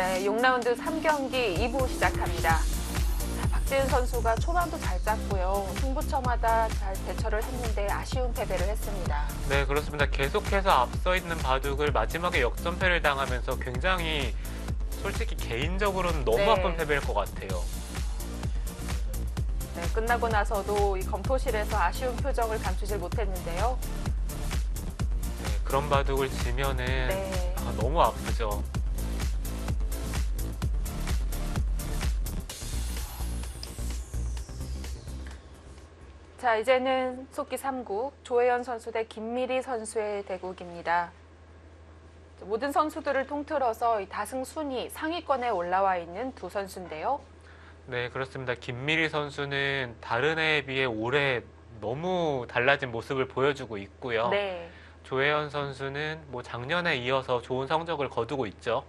네, 6라운드 3경기 2부 시작합니다. 박지은 선수가 초반도 잘 짰고요. 승부처마다 잘 대처를 했는데 아쉬운 패배를 했습니다. 네, 그렇습니다. 계속해서 앞서 있는 바둑을 마지막에 역전패를 당하면서 굉장히 솔직히 개인적으로는 너무 네. 아픈 패배일 것 같아요. 네, 끝나고 나서도 이 검토실에서 아쉬운 표정을 감추질 못했는데요. 네, 그런 바둑을 지면은 네. 너무 아프죠. 자, 이제는 속기 3국 조혜연 선수 대 김미리 선수의 대국입니다. 모든 선수들을 통틀어서 이 다승 순위 상위권에 올라와 있는 두 선수인데요. 네, 그렇습니다. 김미리 선수는 다른 해에 비해 올해 너무 달라진 모습을 보여주고 있고요. 네. 조혜연 선수는 뭐 작년에 이어서 좋은 성적을 거두고 있죠.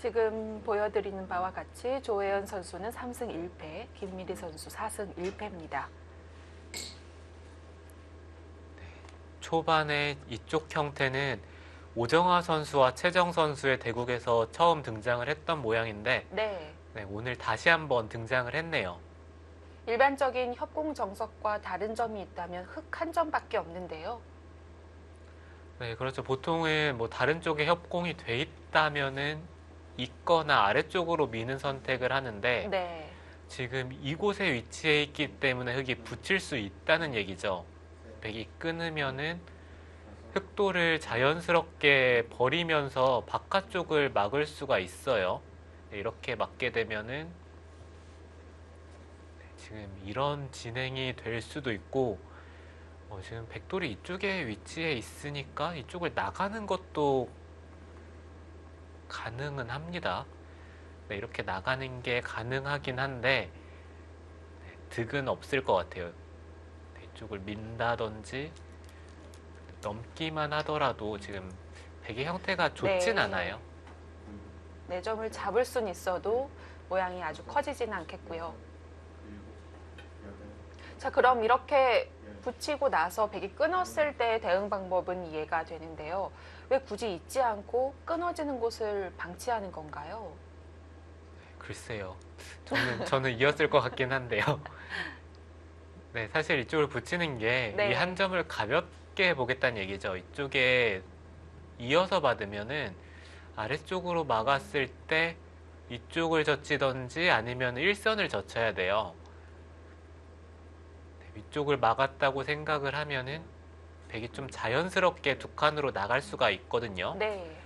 지금 보여드리는 바와 같이 조혜연 선수는 3승 1패, 김미리 선수 4승 1패입니다. 초반에 이쪽 형태는 오정아 선수와 최정 선수의 대국에서 처음 등장을 했던 모양인데 네. 네, 오늘 다시 한번 등장을 했네요. 일반적인 협공 정석과 다른 점이 있다면 흑 한 점밖에 없는데요. 네, 그렇죠. 보통은 뭐 다른 쪽에 협공이 돼 있다면은 있거나 아래쪽으로 미는 선택을 하는데 네. 지금 이곳에 위치해 있기 때문에 흑이 붙일 수 있다는 얘기죠. 백이 끊으면은 흑도를 자연스럽게 버리면서 바깥쪽을 막을 수가 있어요. 네, 이렇게 막게 되면은 지금 이런 진행이 될 수도 있고 지금 백돌이 이쪽에 위치해 있으니까 이쪽을 나가는 것도 가능은 합니다. 네, 이렇게 나가는 게 가능하긴 한데 네, 득은 없을 것 같아요. 네, 이쪽을 민다든지 넘기만 하더라도 지금 백의 형태가 좋진 네. 않아요. 네 점을 잡을 순 있어도 모양이 아주 커지지는 않겠고요. 자, 그럼 이렇게 붙이고 나서 백이 끊었을 때 대응 방법은 이해가 되는데요. 왜 굳이 잊지 않고 끊어지는 곳을 방치하는 건가요? 글쎄요. 저는 이었을 것 같긴 한데요. 네, 사실 이쪽을 붙이는 게 이 네. 한 점을 가볍게 보겠다는 얘기죠. 이쪽에 이어서 받으면은 아래쪽으로 막았을 때 이쪽을 젖히던지 아니면 일선을 젖혀야 돼요. 네, 위쪽을 막았다고 생각을 하면은 백이 좀 자연스럽게 두 칸으로 나갈 수가 있거든요. 네.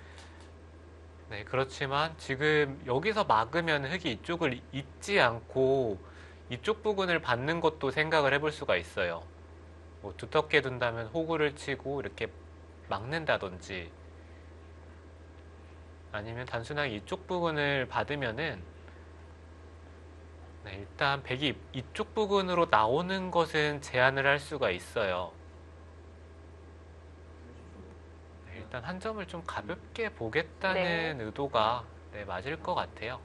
네, 그렇지만 지금 여기서 막으면 흑이 이쪽을 잇지 않고 이쪽 부분을 받는 것도 생각을 해볼 수가 있어요. 뭐 두텁게 둔다면 호구를 치고 이렇게 막는다든지 아니면 단순하게 이쪽 부분을 받으면은 네, 일단 백이 이쪽 부분으로 나오는 것은 제한을 할 수가 있어요. 네, 일단 한 점을 좀 가볍게 보겠다는 의도가 네, 맞을 것 같아요.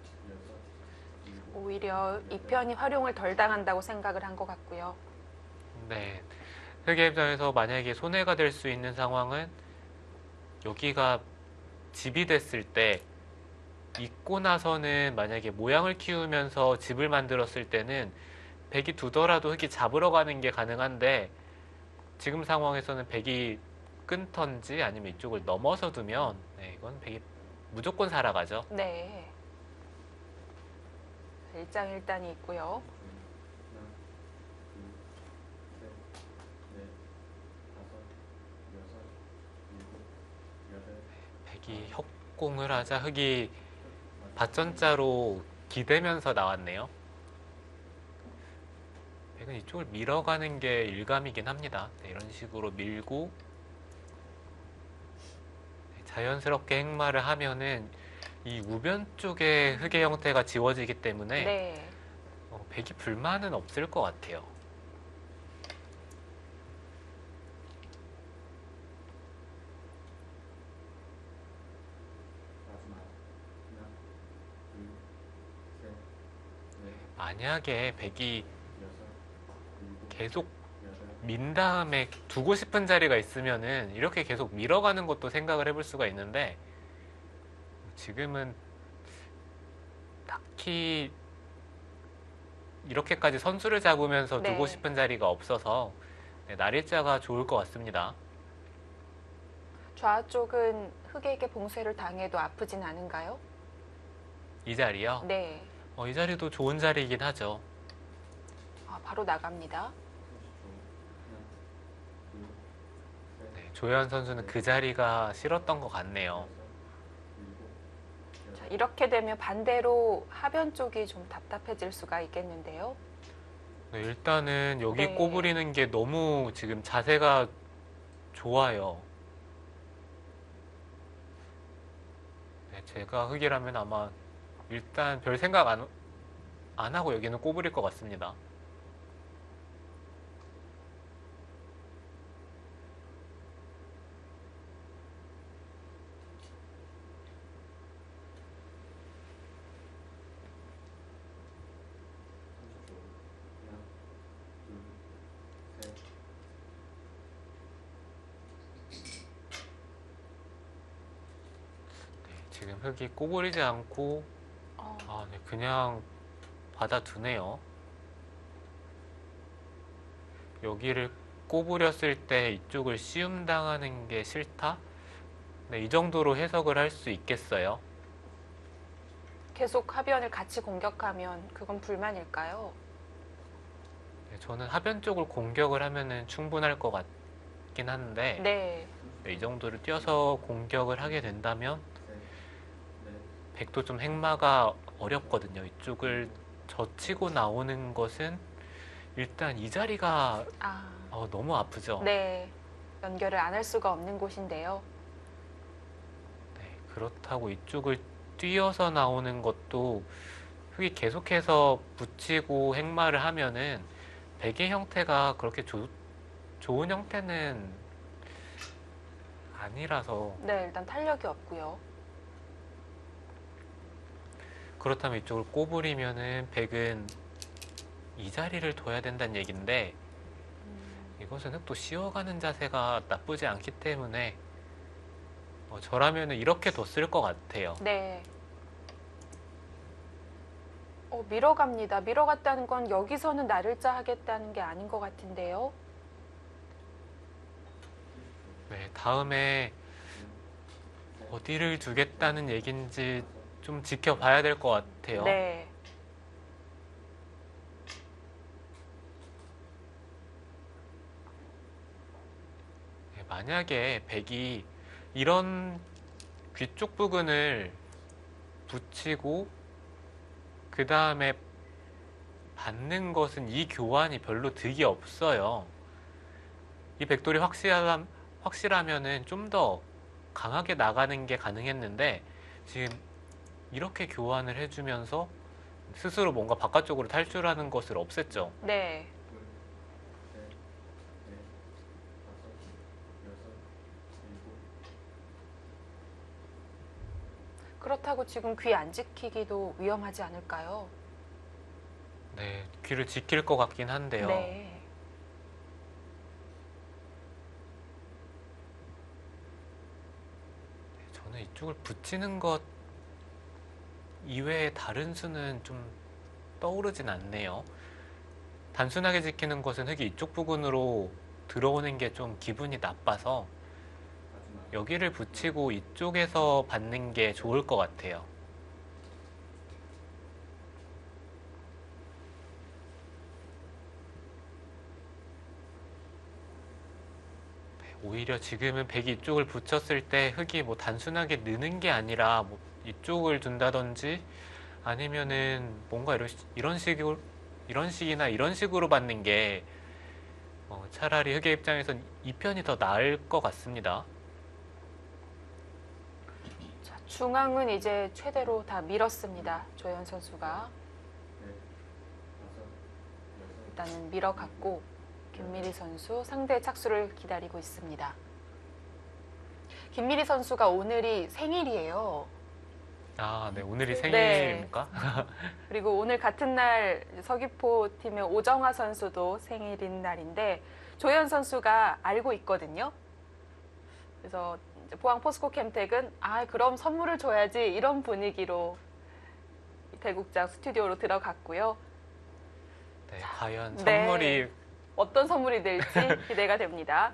오히려 이 편이 활용을 덜 당한다고 생각을 한 것 같고요. 네, 흑의 입장에서 만약에 손해가 될 수 있는 상황은 여기가 집이 됐을 때 있고 나서는 만약에 모양을 키우면서 집을 만들었을 때는 백이 두더라도 흑이 잡으러 가는 게 가능한데 지금 상황에서는 백이 끊던지 아니면 이쪽을 넘어서 두면 네, 이건 백이 무조건 살아가죠. 네. 일장일단이 있고요. 백이 협공을 하자 흑이 밭전자로 기대면서 나왔네요. 백은 이쪽을 밀어가는 게 일감이긴 합니다. 네, 이런 식으로 밀고 네, 자연스럽게 행마를 하면은 이 우변 쪽에 흑의 형태가 지워지기 때문에 네. 백이 불만은 없을 것 같아요. 만약에 백이 계속 민 다음에 두고 싶은 자리가 있으면은 이렇게 계속 밀어가는 것도 생각을 해볼 수가 있는데 지금은 딱히 이렇게까지 선수를 잡으면서 두고 네. 싶은 자리가 없어서 네, 날일자가 좋을 것 같습니다. 좌 쪽은 흑에게 봉쇄를 당해도 아프진 않은가요? 이 자리요? 네. 이 자리도 좋은 자리이긴 하죠. 바로 나갑니다. 네, 조현 선수는 그 자리가 싫었던 것 같네요. 자, 이렇게 되면 반대로 하변 쪽이 좀 답답해질 수가 있겠는데요. 네, 일단은 여기 네. 꼬부리는 게 너무 지금 자세가 좋아요. 네, 제가 흑이라면 아마 일단 별 생각 안 하고 여기는 꼬부릴 것 같습니다. 네, 지금 흑이 꼬부리지 않고 네, 그냥 받아두네요. 여기를 꼬부렸을 때 이쪽을 시움당하는 게 싫다? 네, 이 정도로 해석을 할 수 있겠어요. 계속 하변을 같이 공격하면 그건 불만일까요? 네, 저는 하변 쪽을 공격을 하면은 충분할 것 같긴 한데 네. 네, 이 정도를 뛰어서 공격을 하게 된다면 백도 좀 행마가 어렵거든요. 이쪽을 젖히고 나오는 것은 일단 이 자리가 너무 아프죠. 네. 연결을 안 할 수가 없는 곳인데요. 네, 그렇다고 이쪽을 뛰어서 나오는 것도 흙이 계속해서 붙이고 행마를 하면은 백의 형태가 그렇게 좋은 형태는 아니라서 네, 일단 탄력이 없고요. 그렇다면 이쪽을 꼬부리면은 백은 이 자리를 둬야 된다는 얘기인데 이것은 흙도 씌워가는 자세가 나쁘지 않기 때문에 저라면은 이렇게 뒀을 것 같아요. 네. 밀어갑니다. 밀어갔다는 건 여기서는 날일자 하겠다는 게 아닌 것 같은데요. 네, 다음에 어디를 두겠다는 얘기인지 좀 지켜봐야 될 것 같아요. 네. 네, 만약에 백이 이런 귀 쪽 부분을 붙이고 그 다음에 받는 것은 이 교환이 별로 득이 없어요. 이 백돌이 확실하면은 좀 더 강하게 나가는 게 가능했는데 지금 이렇게 교환을 해주면서 스스로 뭔가 바깥쪽으로 탈출하는 것을 없앴죠. 네. 그렇다고 지금 귀 안 지키기도 위험하지 않을까요? 네, 귀를 지킬 것 같긴 한데요. 네. 저는 이쪽을 붙이는 것 이외에 다른 수는 좀 떠오르진 않네요. 단순하게 지키는 것은 흙이 이쪽 부근으로 들어오는 게 좀 기분이 나빠서 여기를 붙이고 이쪽에서 받는 게 좋을 것 같아요. 오히려 지금은 백이 이쪽을 붙였을 때 흙이 뭐 단순하게 느는 게 아니라 뭐 이쪽을 둔다든지 아니면은 뭔가 이런 식이나 이런 식으로 받는 게 차라리 흙의 입장에선 이 편이 더 나을 것 같습니다. 자, 중앙은 이제 최대로 다 밀었습니다. 조현 선수가. 일단은 밀어갔고 김미리 선수 상대의 착수를 기다리고 있습니다. 김미리 선수가 오늘이 생일이에요. 아, 네. 오늘이 네. 생일입니까? 그리고 오늘 같은 날 서귀포 팀의 오정화 선수도 생일인 날인데 조혜연 선수가 알고 있거든요. 그래서 이제 포항 포스코 캠텍은 그럼 선물을 줘야지 이런 분위기로 대국장 스튜디오로 들어갔고요. 네, 과연 네. 선물이 어떤 선물이 될지 기대가 됩니다.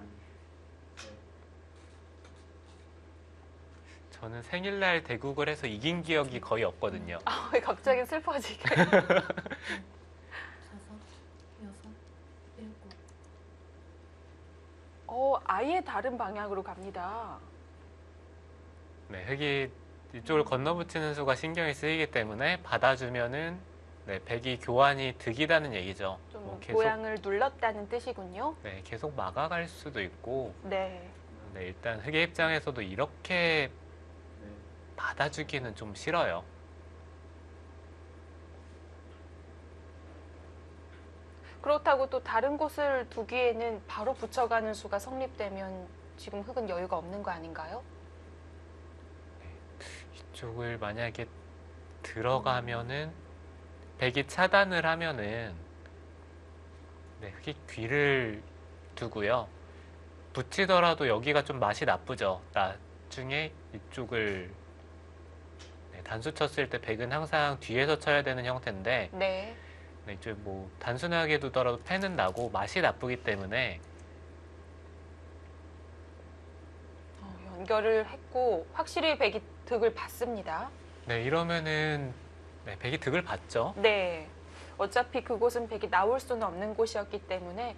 저는 생일날 대국을 해서 이긴 기억이 거의 없거든요. 왜 갑자기 슬퍼지게. 5, 6, 7, 8, 7. 아예 다른 방향으로 갑니다. 네, 흑이 이쪽을 건너붙이는 수가 신경이 쓰이기 때문에 받아주면은 네, 백이 교환이 득이다는 얘기죠. 좀 뭐 계속 모양을 눌렀다는 뜻이군요. 네, 계속 막아갈 수도 있고 네. 네, 일단 흑의 입장에서도 이렇게 받아주기는 좀 싫어요. 그렇다고 또 다른 곳을 두기에는 바로 붙여가는 수가 성립되면 지금 흑은 여유가 없는 거 아닌가요? 이쪽을 만약에 들어가면은 백이 차단을 하면은 네, 흑이 귀를 두고요. 붙이더라도 여기가 좀 맛이 나쁘죠. 나중에 이쪽을 네, 단수 쳤을 때 백은 항상 뒤에서 쳐야 되는 형태인데 네. 네, 이제 뭐 단순하게 두더라도 패는 나고 맛이 나쁘기 때문에 연결을 했고 확실히 백이 득을 받습니다. 네, 이러면은 네, 백이 득을 받죠. 네. 어차피 그곳은 백이 나올 수는 없는 곳이었기 때문에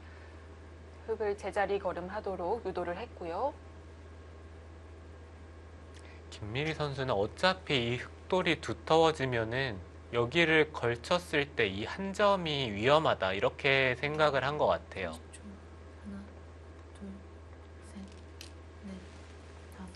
흑을 제자리 걸음하도록 유도를 했고요. 김미리 선수는 어차피 이 흑돌이 두터워지면은 여기를 걸쳤을 때 이 한 점이 위험하다 이렇게 생각을 한 것 같아요. 30초. 하나, 둘, 셋, 넷, 다섯.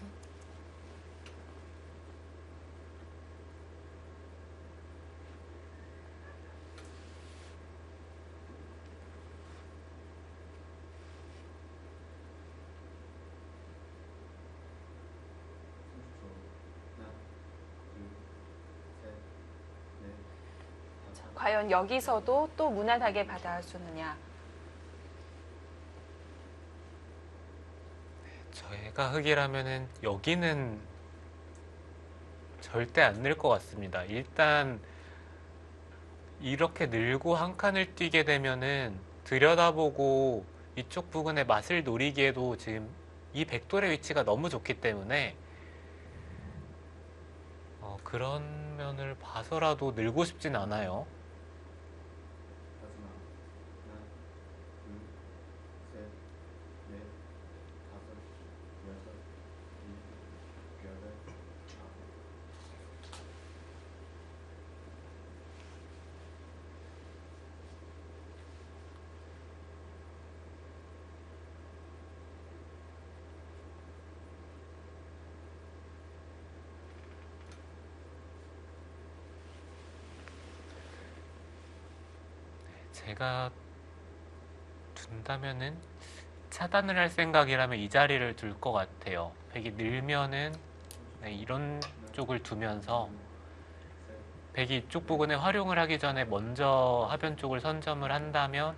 과연 여기서도 또 무난하게 받아주느냐. 저희가 흑이라면은 여기는 절대 안 늘 것 같습니다. 일단 이렇게 늘고 한 칸을 뛰게 되면은 들여다보고 이쪽 부근의 맛을 노리기에도 지금 이 백돌의 위치가 너무 좋기 때문에 그런 면을 봐서라도 늘고 싶진 않아요. 제가 둔다면은 차단을 할 생각이라면 이 자리를 둘 것 같아요. 백이 늘면은 네, 이런 쪽을 두면서 백이 이쪽 부근에 활용을 하기 전에 먼저 하변 쪽을 선점을 한다면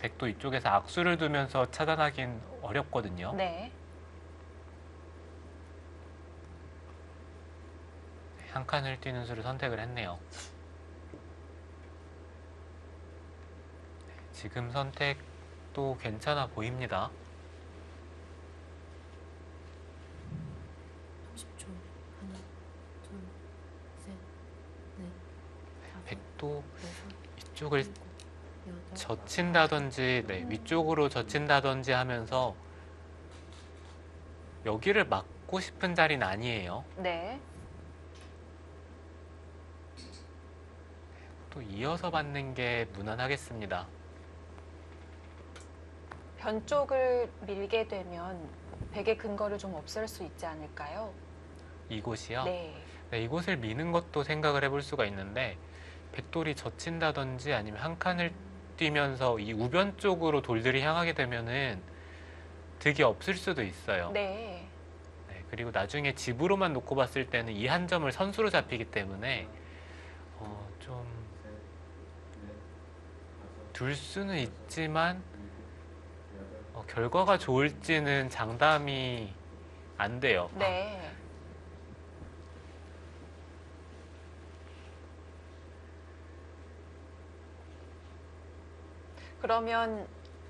백도 이쪽에서 악수를 두면서 차단하긴 어렵거든요. 네. 한 칸을 뛰는 수를 선택을 했네요. 지금 선택도 괜찮아 보입니다. 30초. 하나, 둘, 셋, 넷, 다섯, 백도 여섯, 이쪽을 일곱, 여덟, 젖힌다든지 위쪽으로 젖힌다든지 하면서 여기를 막고 싶은 자리는 아니에요. 네. 또 이어서 받는 게 무난하겠습니다. 변 쪽을 밀게 되면 백의 근거를 좀 없앨 수 있지 않을까요? 이곳이요. 네. 네, 이곳을 미는 것도 생각을 해볼 수가 있는데 백돌이 젖힌다든지 아니면 한 칸을 뛰면서 이 우변 쪽으로 돌들이 향하게 되면은 득이 없을 수도 있어요. 네. 네, 그리고 나중에 집으로만 놓고 봤을 때는 이 한 점을 선수로 잡히기 때문에 좀 둘 수는 있지만 결과가 좋을지는 장담이 안 돼요. 네. 그러면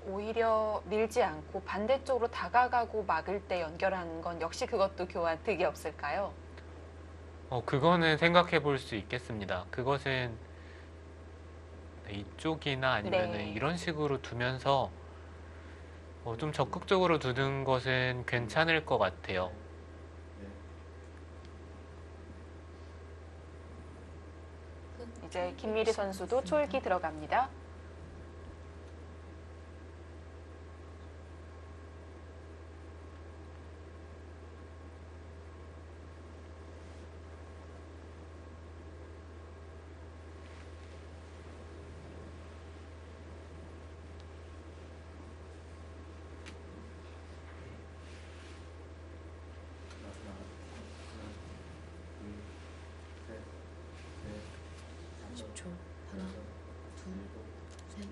오히려 밀지 않고 반대쪽으로 다가가고 막을 때 연결하는 건 역시 그것도 교환 득이 없을까요? 그거는 생각해 볼 수 있겠습니다. 그것은 이쪽이나 아니면 네. 이런 식으로 두면서 좀 적극적으로 두는 것은 괜찮을 것 같아요. 이제 김미리 선수도 촐기 들어갑니다. 초 하나, 둘, 셋,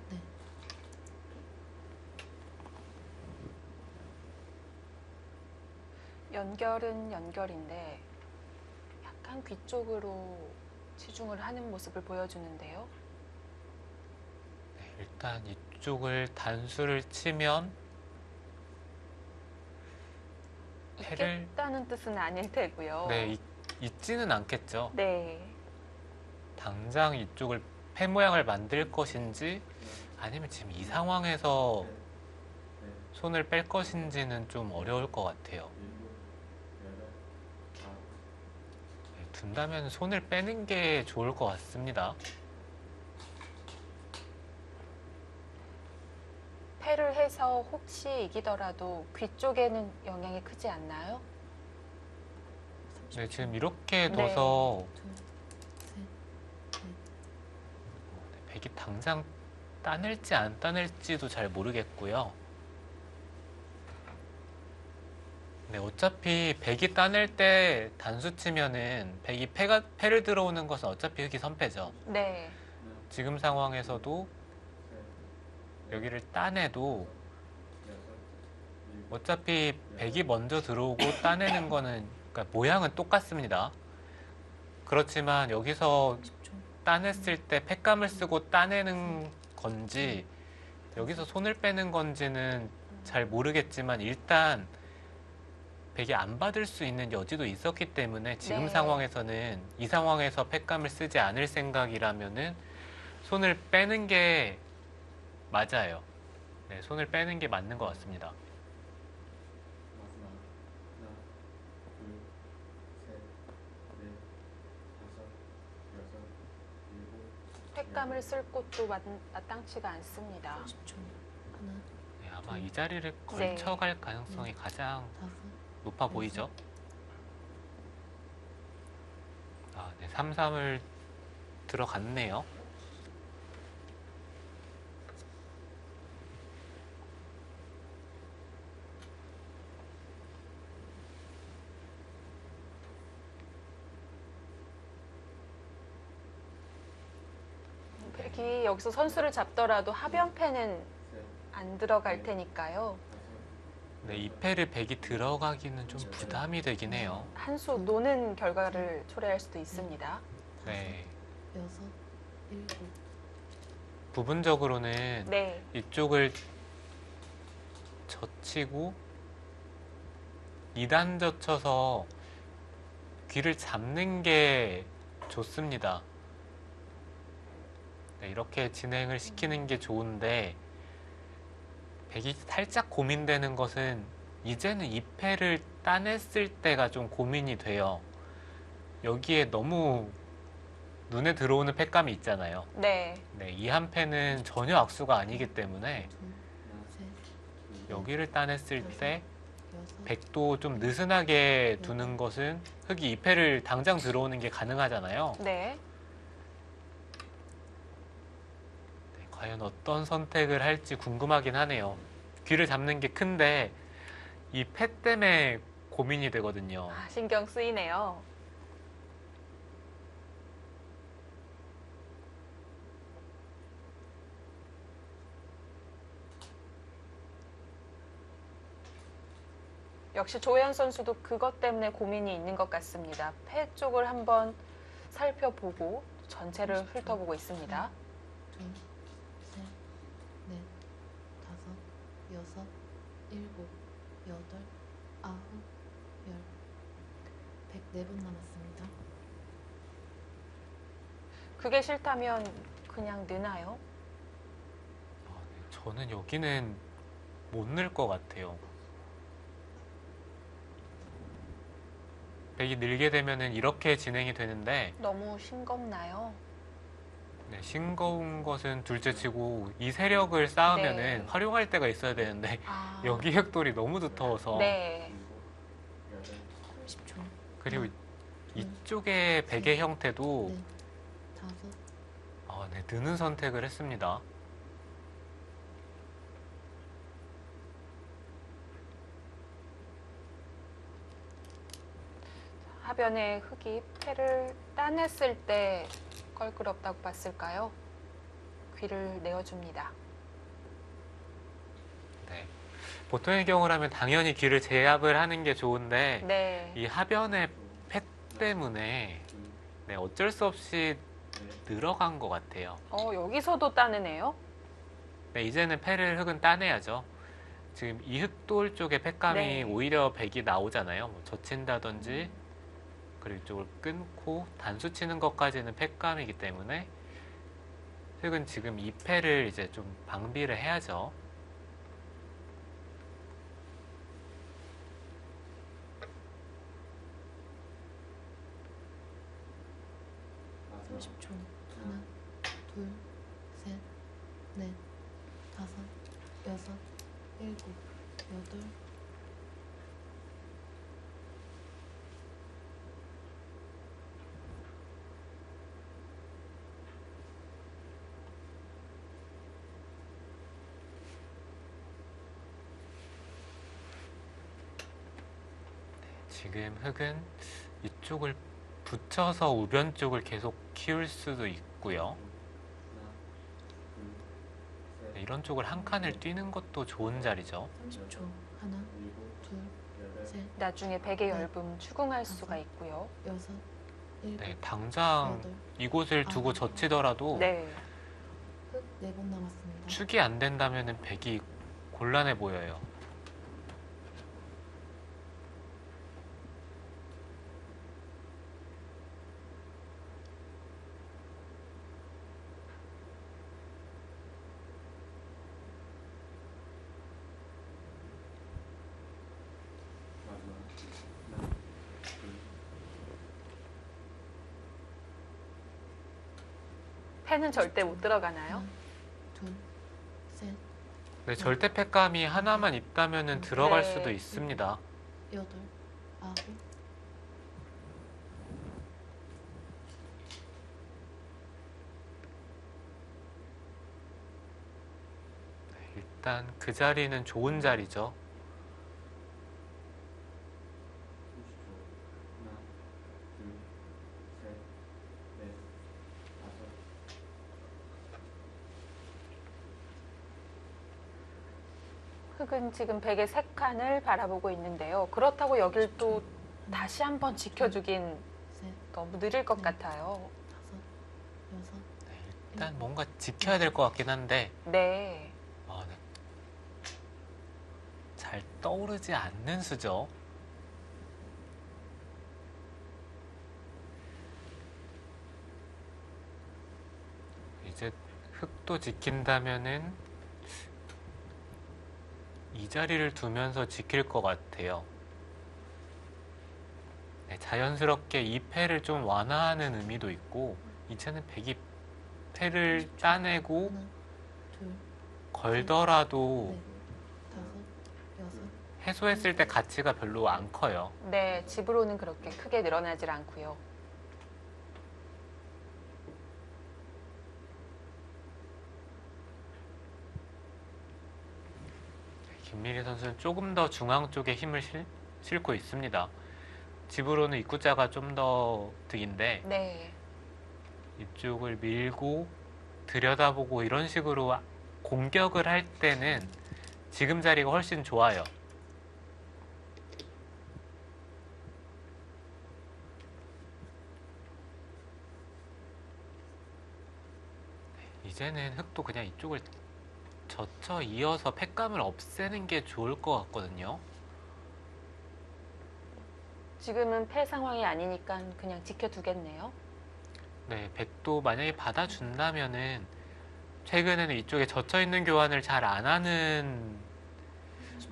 넷. 연결은 연결인데 약간 귀 쪽으로 치중을 하는 모습을 보여주는데요. 일단 이쪽을 단수를 치면 패를 있겠다는 뜻은 아닐 테고요. 있지는 않겠죠. 네. 당장 이쪽을 패 모양을 만들 것인지 아니면 지금 이 상황에서 손을 뺄 것인지는 좀 어려울 것 같아요. 둔다면 손을 빼는 게 좋을 것 같습니다. 패를 해서 혹시 이기더라도 귀 쪽에는 영향이 크지 않나요? 네, 지금 이렇게 네. 둬서 둘, 셋, 넷. 백이 당장 따낼지 안 따낼지도 잘 모르겠고요. 네, 어차피 백이 따낼 때 단수 치면은 백이 패를 들어오는 것은 어차피 흑이 선패죠. 네. 지금 상황에서도 여기를 따내도 어차피 백이 먼저 들어오고 따내는 거는 그러니까 모양은 똑같습니다. 그렇지만 여기서 10초. 따냈을 때 팩감을 쓰고 따내는 건지 여기서 손을 빼는 건지는 잘 모르겠지만 일단 백이 안 받을 수 있는 여지도 있었기 때문에 지금 네. 상황에서는 이 상황에서 팩감을 쓰지 않을 생각이라면은 손을 빼는 게 맞아요. 네, 손을 빼는 게 맞는 것 같습니다. 횟감을 쓸 곳도 마땅치가 않습니다. 10초. 하나, 네, 아마 이 자리를 걸쳐갈 가능성이 가장 다섯. 높아 보이죠? 아, 네, 3-3을 들어갔네요. 백이 여기서 선수를 잡더라도 하변패는 안 들어갈 테니까요. 네, 이 패를 백이 들어가기는 좀 부담이 되긴 해요. 한 수 노는 결과를 초래할 수도 있습니다. 네, 여섯, 일곱. 부분적으로는 네. 이쪽을 젖히고 2단 젖혀서 귀를 잡는 게 좋습니다. 네, 이렇게 진행을 시키는 게 좋은데 백이 살짝 고민되는 것은 이제는 이 패를 따냈을 때가 좀 고민이 돼요. 여기에 너무 눈에 들어오는 팩감이 있잖아요. 네. 네, 이 한 패는 전혀 악수가 아니기 때문에 둘, 셋, 여기를 따냈을 때 여섯. 백도 좀 느슨하게 두는 것은 흑이 이 패를 당장 들어오는 게 가능하잖아요. 네. 네, 과연 어떤 선택을 할지 궁금하긴 하네요. 귀를 잡는 게 큰데 이 패 때문에 고민이 되거든요. 아, 신경 쓰이네요. 역시 조혜연 선수도 그것 때문에 고민이 있는 것 같습니다. 패 쪽을 한번 살펴보고 전체를 훑어보고 있습니다. 둘, 셋, 넷, 다섯, 여섯, 일곱, 여덟, 아홉, 열. 104분 남았습니다. 그게 싫다면 그냥 느나요? 저는 여기는 못 넣을 것 같아요. 백이 늘게 되면은 이렇게 진행이 되는데 너무 싱겁나요? 네, 싱거운 것은 둘째치고 이 세력을 쌓으면은 네. 활용할 때가 있어야 되는데 아, 여기 흑돌이 너무 두터워서 네. 30초. 그리고 넷, 이쪽의 베개 형태도 넷, 다섯, 네, 느는 선택을 했습니다. 하변의 흙이 패를 따냈을 때 껄끄럽다고 봤을까요? 귀를 내어줍니다. 네. 보통의 경우라면 당연히 귀를 제압을 하는 게 좋은데 네. 이 하변의 패 때문에 네, 어쩔 수 없이 늘어간 것 같아요. 여기서도 따내네요. 네, 이제는 패를 흙은 따내야죠. 지금 이 흑돌 쪽에 팩감이 네. 오히려 백이 나오잖아요. 뭐 젖힌다든지 그리고 이쪽을 끊고 단수 치는 것까지는 팩감이기 때문에 흙은 지금 이 패를 이제 좀 방비를 해야죠. 삼 30초. 하나, 둘, 셋, 넷, 다섯, 여섯, 일곱, 여덟. 지금 흙은 이쪽을 붙여서 우변 쪽을 계속 키울 수도 있고요. 네, 이런 쪽을 한 칸을 뛰는 것도 좋은 자리죠. 30초. 하나, 둘, 셋, 나중에 백의 엷음 추궁할 수가 있고요. 여섯, 일곱, 네, 당장 여덟. 이곳을 두고 젖히더라도 네. 흙 4분 남았습니다. 축이 안 된다면 백이 곤란해 보여요. 패는 절대 못 들어가나요? 하나, 둘, 셋, 네, 절대 팩감이 하나만 있다면 들어갈 네. 수도 있습니다. 여덟, 아홉. 일단 그 자리는 좋은 자리죠. 흙은 지금 백의 세 칸을 바라보고 있는데요. 그렇다고 여길 또 다시 한번 지켜주긴 셋, 너무 느릴 것 같아요. 다섯, 여섯. 일단 뭔가 지켜야 될 것 같긴 한데 네. 네. 잘 떠오르지 않는 수죠. 이제 흙도 지킨다면은 이 자리를 두면서 지킬 것 같아요. 네, 자연스럽게 이 패를 좀 완화하는 의미도 있고 이제는 백이 패를 따내고 하나, 둘, 걸더라도 넷, 다섯, 여섯. 해소했을 때 가치가 별로 안 커요. 네, 집으로는 그렇게 크게 늘어나질 않고요. 김미리 선수는 조금 더 중앙 쪽에 힘을 싣고 있습니다. 집으로는 입구자가 좀 더 득인데 네. 이쪽을 밀고 들여다보고 이런 식으로 공격을 할 때는 지금 자리가 훨씬 좋아요. 이제는 흑도 그냥 이쪽을 젖혀 이어서 팩감을 없애는 게 좋을 것 같거든요. 지금은 패 상황이 아니니까 그냥 지켜두겠네요. 네, 백도 만약에 받아준다면은 최근에는 이쪽에 젖혀 있는 교환을 잘 안 하는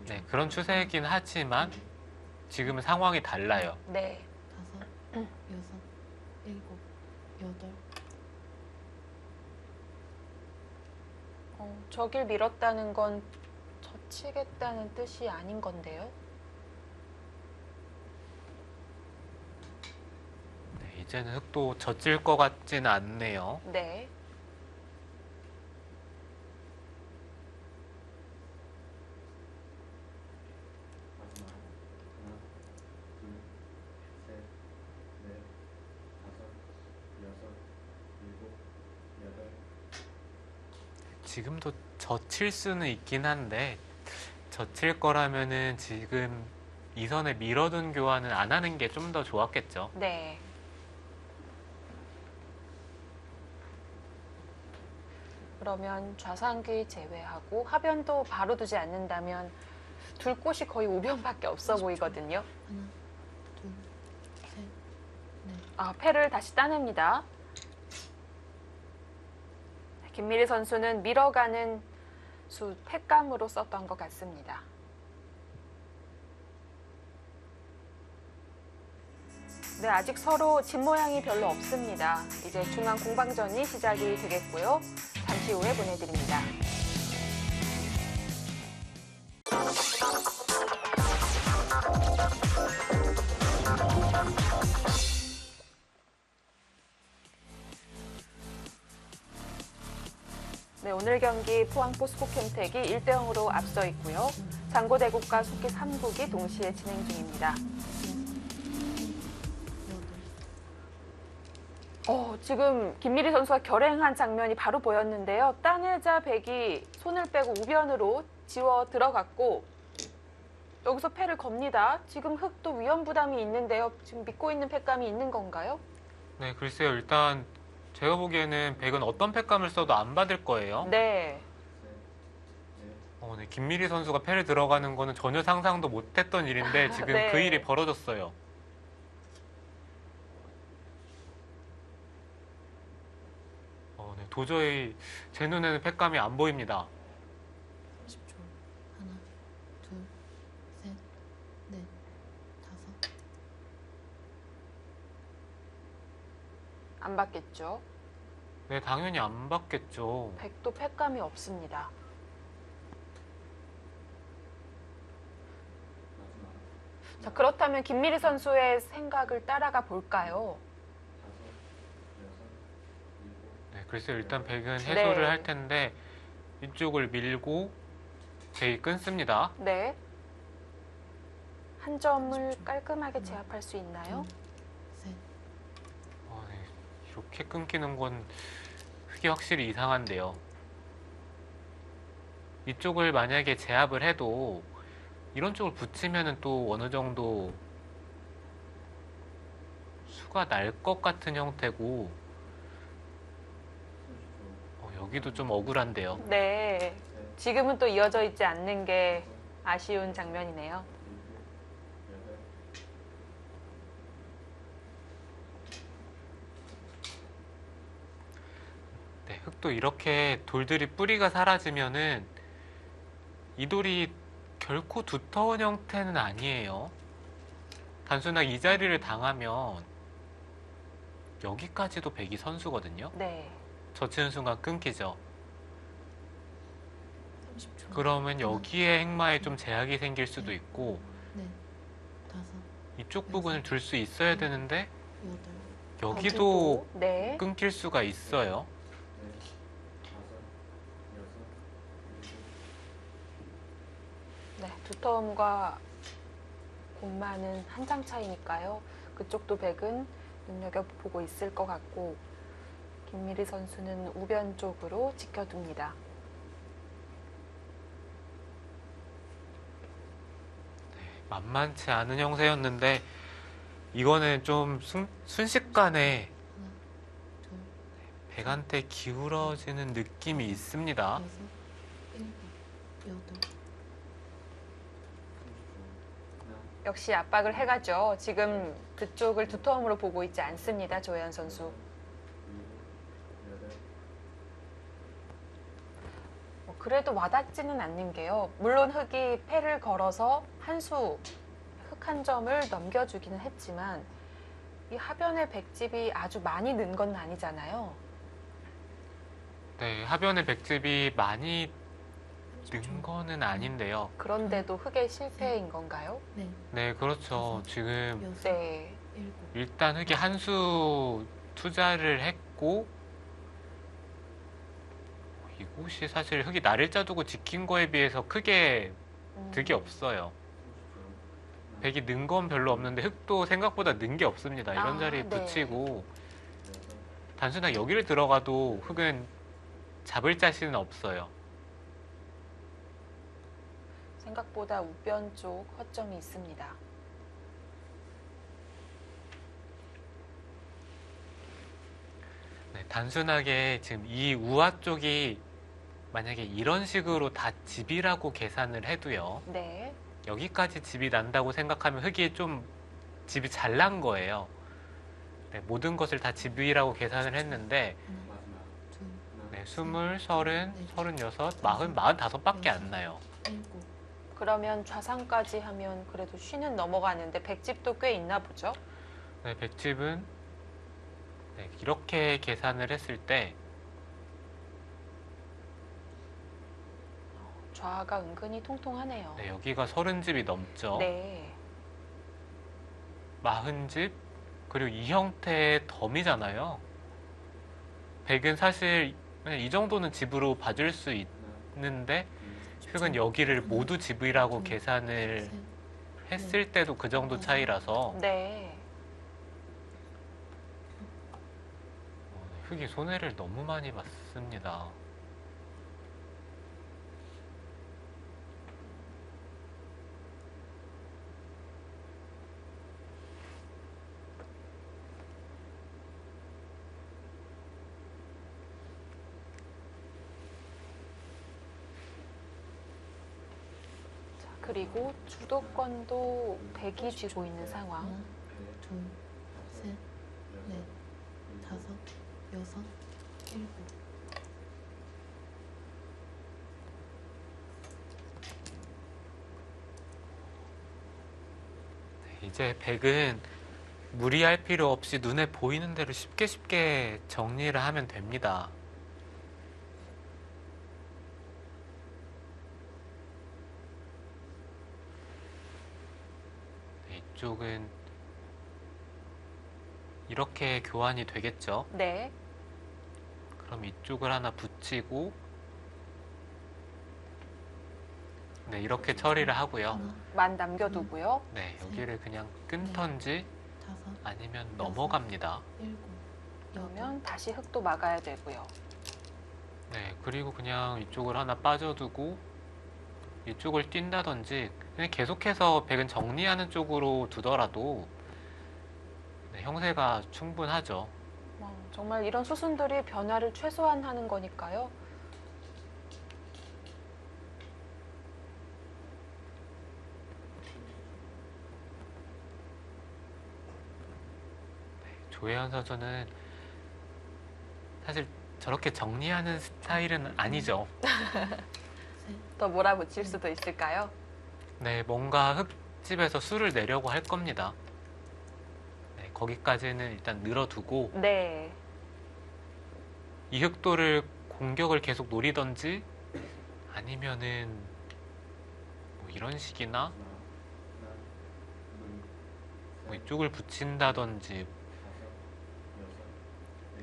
네, 그런 추세이긴 하지만 지금은 상황이 달라요. 네. 5, 6, 7, 8. 저길 밀었다는 건 젖히겠다는 뜻이 아닌 건데요. 네, 이제는 흑도 젖질 것 같지는 않네요. 네. 마지막 하나, 둘, 셋, 넷, 다섯, 여섯, 일곱, 여덟. 지금도 젖힐 수는 있긴 한데 젖힐 거라면은 지금 이 선에 밀어둔 교환은 안 하는 게 좀 더 좋았겠죠. 네. 그러면 좌상귀 제외하고 하변도 바로 두지 않는다면 둘 곳이 거의 우변밖에 없어 보이거든요. 하나, 둘, 셋, 넷. 아, 패를 다시 따냅니다. 김미리 선수는 밀어가는 수 팩감으로 썼던 것 같습니다. 네, 아직 서로 집 모양이 별로 없습니다. 이제 중앙 공방전이 시작이 되겠고요. 잠시 후에 보내드립니다. 네, 오늘 경기 포항 포스코캠텍이 1대 0으로 앞서 있고요. 장고대국과 속기 3국이 동시에 진행 중입니다. 지금 김미리 선수가 결행한 장면이 바로 보였는데요. 따내자 백이 손을 빼고 우변으로 지워 들어갔고 여기서 패를 겁니다. 지금 흑도 위험 부담이 있는데요. 지금 믿고 있는 팩감이 있는 건가요? 네, 글쎄요. 일단 제가 보기에는 백은 어떤 팩감을 써도 안 받을 거예요. 네. 네, 김미리 선수가 패를 들어가는 거는 전혀 상상도 못했던 일인데 지금 네. 그 일이 벌어졌어요. 네, 도저히 제 눈에는 팩감이 안 보입니다. 30초. 하나, 둘, 셋, 넷, 다섯. 안 받겠죠. 네, 당연히 안 받겠죠. 백도 팩감이 없습니다. 마지막 자, 그렇다면 김미리 선수의 생각을 따라가 볼까요? 다섯, 여섯, 일곱. 네, 글쎄요. 일단 백은 해소를 네. 할 텐데 이쪽을 밀고 백이 끊습니다. 네. 한 점을 깔끔하게 제압할 수 있나요? 셋. 네, 이렇게 끊기는 건 그게 확실히 이상한데요. 이쪽을 만약에 제압을 해도 이런 쪽을 붙이면은 또 어느 정도 수가 날 것 같은 형태고 30초. 여기도 좀 억울한데요. 네. 셋, 지금은 또 이어져 있지 않는 게 아쉬운 장면이네요. 일곱, 여덟. 네, 흙도 이렇게 돌들이 뿌리가 사라지면은 이 돌이 결코 두터운 형태는 아니에요. 단순하게 이 자리를 당하면 여기까지도 백이 선수거든요. 네. 젖히는 순간 끊기죠. 30초. 그러면 여기에 행마에 좀 제약이 생길 수도 있고 넷, 다섯, 이쪽 부분을 둘 수 있어야 되는데 여덟. 여기도 네. 끊길 수가 있어요. 넷, 다섯, 여섯, 일곱. 네. 두터움과 곰마는 한 장 차이니까요. 그쪽도 백은 눈여겨보고 있을 것 같고 김미리 선수는 우변 쪽으로 지켜둡니다. 만만치 않은 형세였는데 이거는 좀 순식간에 하나, 둘, 백한테 기울어지는 느낌이 있습니다. 6, 7, 8. 역시 압박을 해가죠. 지금 그쪽을 두터움으로 보고 있지 않습니다. 조혜연 선수. 그래도 와닿지는 않는 게요. 물론 흑이 패를 걸어서 한 수, 흑 한 점을 넘겨주기는 했지만 이 하변의 백집이 아주 많이 는 건 아니잖아요. 네, 하변의 백집이 많이 는 거는 아닌데요. 그런데도 흑의 실패인 건가요? 네, 네, 그렇죠. 지금 6, 네. 7. 일단 흑이 한 수 투자를 했고, 이곳이 사실 흑이 날일자 두고 지킨 거에 비해서 크게 득이 없어요. 백이 는 건 별로 없는데 흑도 생각보다 는 게 없습니다. 이런 아, 자리에 네. 붙이고 단순하게 여기를 들어가도 흑은 잡을 자신은 없어요. 생각보다 우변 쪽 허점이 있습니다. 네, 단순하게 지금 이 우아 쪽이 만약에 이런 식으로 다 집이라고 계산을 해도요. 네. 여기까지 집이 난다고 생각하면 흑이 좀 집이 잘 난 거예요. 네, 모든 것을 다 집이라고 계산을 했는데 하나, 둘, 네, 20, 30, 36, 40, 45밖에 안 나요. 7. 그러면 좌상까지 하면 그래도 쉬는 넘어가는데 백집도 꽤 있나 보죠? 네, 백집은 네, 이렇게 계산을 했을 때 좌가 은근히 통통하네요. 네, 여기가 30집이 넘죠. 네. 40집 그리고 이 형태의 덤이잖아요. 백은 사실 그냥 이 정도는 집으로 봐줄 수 있는데 흑은 여기를 모두 집이라고 계산을 했을 때도 그 정도 차이라서 네. 흑이 손해를 너무 많이 봤습니다. 자, 그리고 주도권도 백이 쥐고 있는 상황. 하나, 둘, 셋, 넷, 다섯, 여섯, 일곱. 이제 백은 무리할 필요 없이 눈에 보이는 대로 쉽게 쉽게 정리를 하면 됩니다. 네, 이쪽은 이렇게 교환이 되겠죠. 네. 그럼 이쪽을 하나 붙이고 네, 이렇게 처리를 하고요. 하나, 만 남겨두고요. 네, 여기를 그냥 끊던지 다섯, 아니면 넘어갑니다. 일곱, 여덟. 그러면 다시 흑도 막아야 되고요. 네, 그리고 그냥 이쪽을 하나 빠져두고 이쪽을 뛴다든지 그냥 계속해서 백은 정리하는 쪽으로 두더라도 네, 형세가 충분하죠. 정말 이런 수순들이 변화를 최소한 하는 거니까요. 조혜연 선수는 사실 저렇게 정리하는 스타일은 아니죠. 더 몰아붙일 수도 있을까요? 네, 뭔가 흙집에서 수를 내려고 할 겁니다. 네, 거기까지는 일단 늘어두고 네. 이 흑도를 공격을 계속 노리던지 아니면은 뭐 이런 식이나 뭐 이쪽을 붙인다든지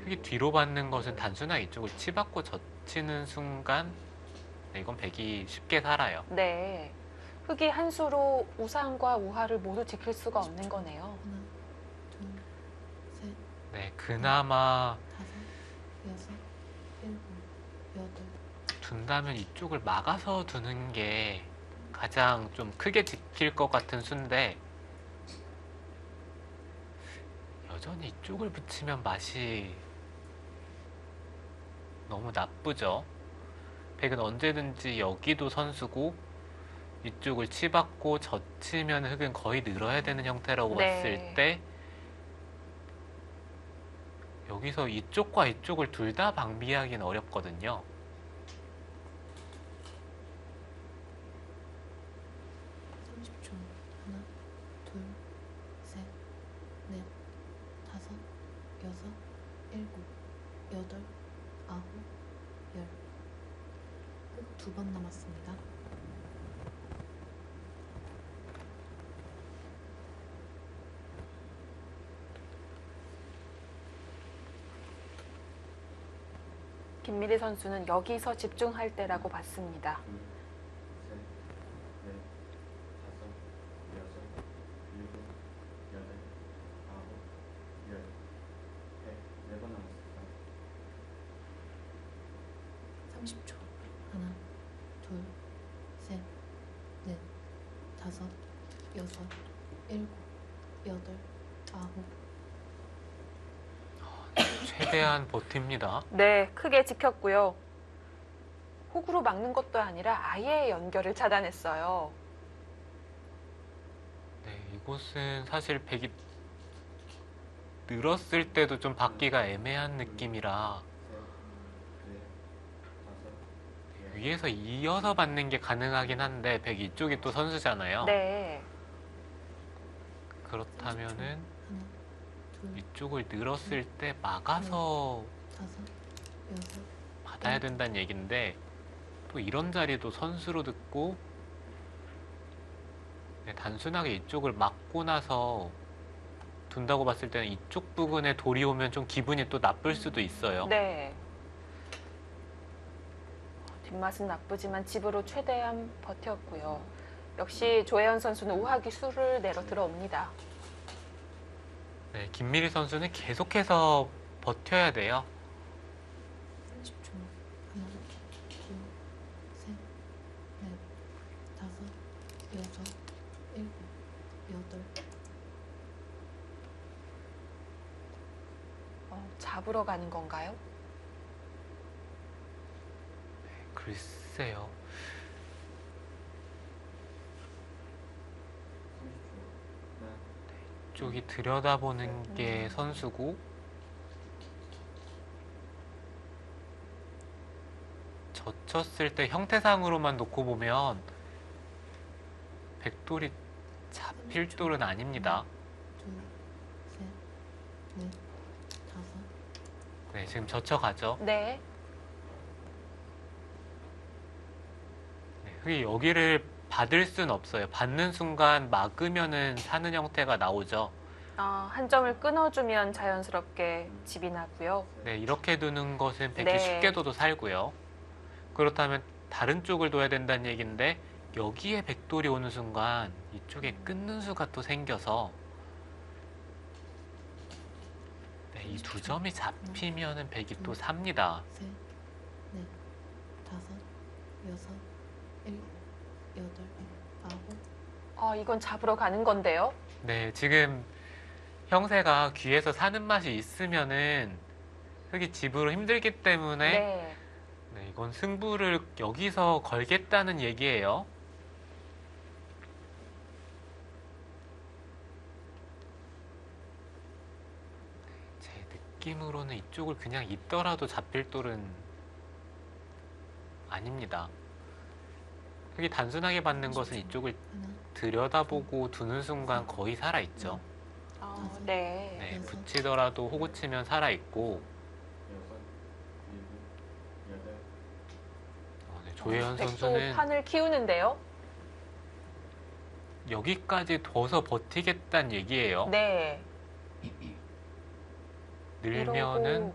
흑이 뒤로 받는 것은 단순하게 이쪽을 치받고 젖히는 순간 네, 이건 백이 쉽게 살아요. 네. 흑이 한 수로 우상과 우하를 모두 지킬 수가 없는 거네요. 하나, 둘, 셋, 네, 그나마 다섯, 여섯, 일곱, 여덟. 둔다면 이쪽을 막아서 두는 게 가장 좀 크게 지킬 것 같은 수인데 여전히 이쪽을 붙이면 맛이 너무 나쁘죠. 백은 언제든지 여기도 선수고 이쪽을 치받고 젖히면 흑은 거의 늘어야 되는 형태라고 네. 봤을 때 여기서 이쪽과 이쪽을 둘 다 방비하기는 어렵거든요. (30초) 하나, 둘, 셋, 넷, 다섯, 여섯, 일곱, 여덟, 아홉, 열. 흑 2번 남았습니다. 김미리 선수는 여기서 집중할 때라고 봤습니다. 둘, 셋, 넷, 다섯, 여섯, 일곱, 여덟, 아홉, 열. 4번 남았습니다. 30초. 하나, 둘, 셋, 넷, 다섯, 여섯, 일곱, 여덟, 아홉. 최대한 버팁니다. 네, 크게 지켰고요. 호구로 막는 것도 아니라 아예 연결을 차단했어요. 네, 이곳은 사실 백이 늘었을 때도 좀 받기가 애매한 느낌이라 셋, 넷, 다섯, 여섯, 위에서 이어서 받는 게 가능하긴 한데 백 이쪽이 또 선수잖아요. 네. 그렇다면은 하나, 둘, 이쪽을 늘었을 때 막아서 다섯, 여섯, 받아야 된다는 얘긴데 또 이런 자리도 선수로 듣고 네, 단순하게 이쪽을 막고 나서 둔다고 봤을 때는 이쪽 부근에 돌이 오면 좀 기분이 또 나쁠 수도 있어요. 네. 뒷맛은 나쁘지만 집으로 최대한 버텼고요. 역시 조혜연 선수는 우하기 수를 내러 들어옵니다. 네, 김미리 선수는 계속해서 버텨야 돼요. 30초. 하나, 둘, 셋, 넷, 다섯, 여섯, 일곱, 여덟. 잡으러 가는 건가요? 글쎄요. 30초. 하나, 이쪽이 들여다보는 게 선수고 젖혔을 때 형태상으로만 놓고 보면 백돌이 잡힐 돌은 아닙니다. 둘, 셋, 넷, 다섯. 네, 지금 젖혀가죠. 네. 네, 흑이 여기를 받을 순 없어요. 받는 순간 막으면은 사는 형태가 나오죠. 한 점을 끊어주면 자연스럽게 집이 나고요. 네, 이렇게 두는 것은 백이 네. 쉽게 둬도 살고요. 그렇다면 다른 쪽을 둬야 된다는 얘기인데 여기에 백돌이 오는 순간 이쪽에 끊는 수가 또 생겨서 네, 이 두 점이 잡히면은 백이 또 삽니다. 셋, 넷, 다섯, 여섯, 일곱, 여덟, 아홉. 이건 잡으러 가는 건데요. 네, 지금 형세가 귀에서 사는 맛이 있으면은 흑이 집으로 힘들기 때문에 네. 네, 이건 승부를 여기서 걸겠다는 얘기예요. 제 느낌으로는 이쪽을 그냥 있더라도 잡힐 돌은 아닙니다. 흑이 단순하게 받는 것은 이쪽을 하나, 들여다보고 두는 순간 거의 살아있죠. 네. 네, 붙이더라도 호구 치면 살아있고 여섯, 일곱, 여덟, 네, 조혜연 백도 선수는 판을 키우는데요. 여기까지 둬서 버티겠다는 얘기예요. 네. 늘면은 이러고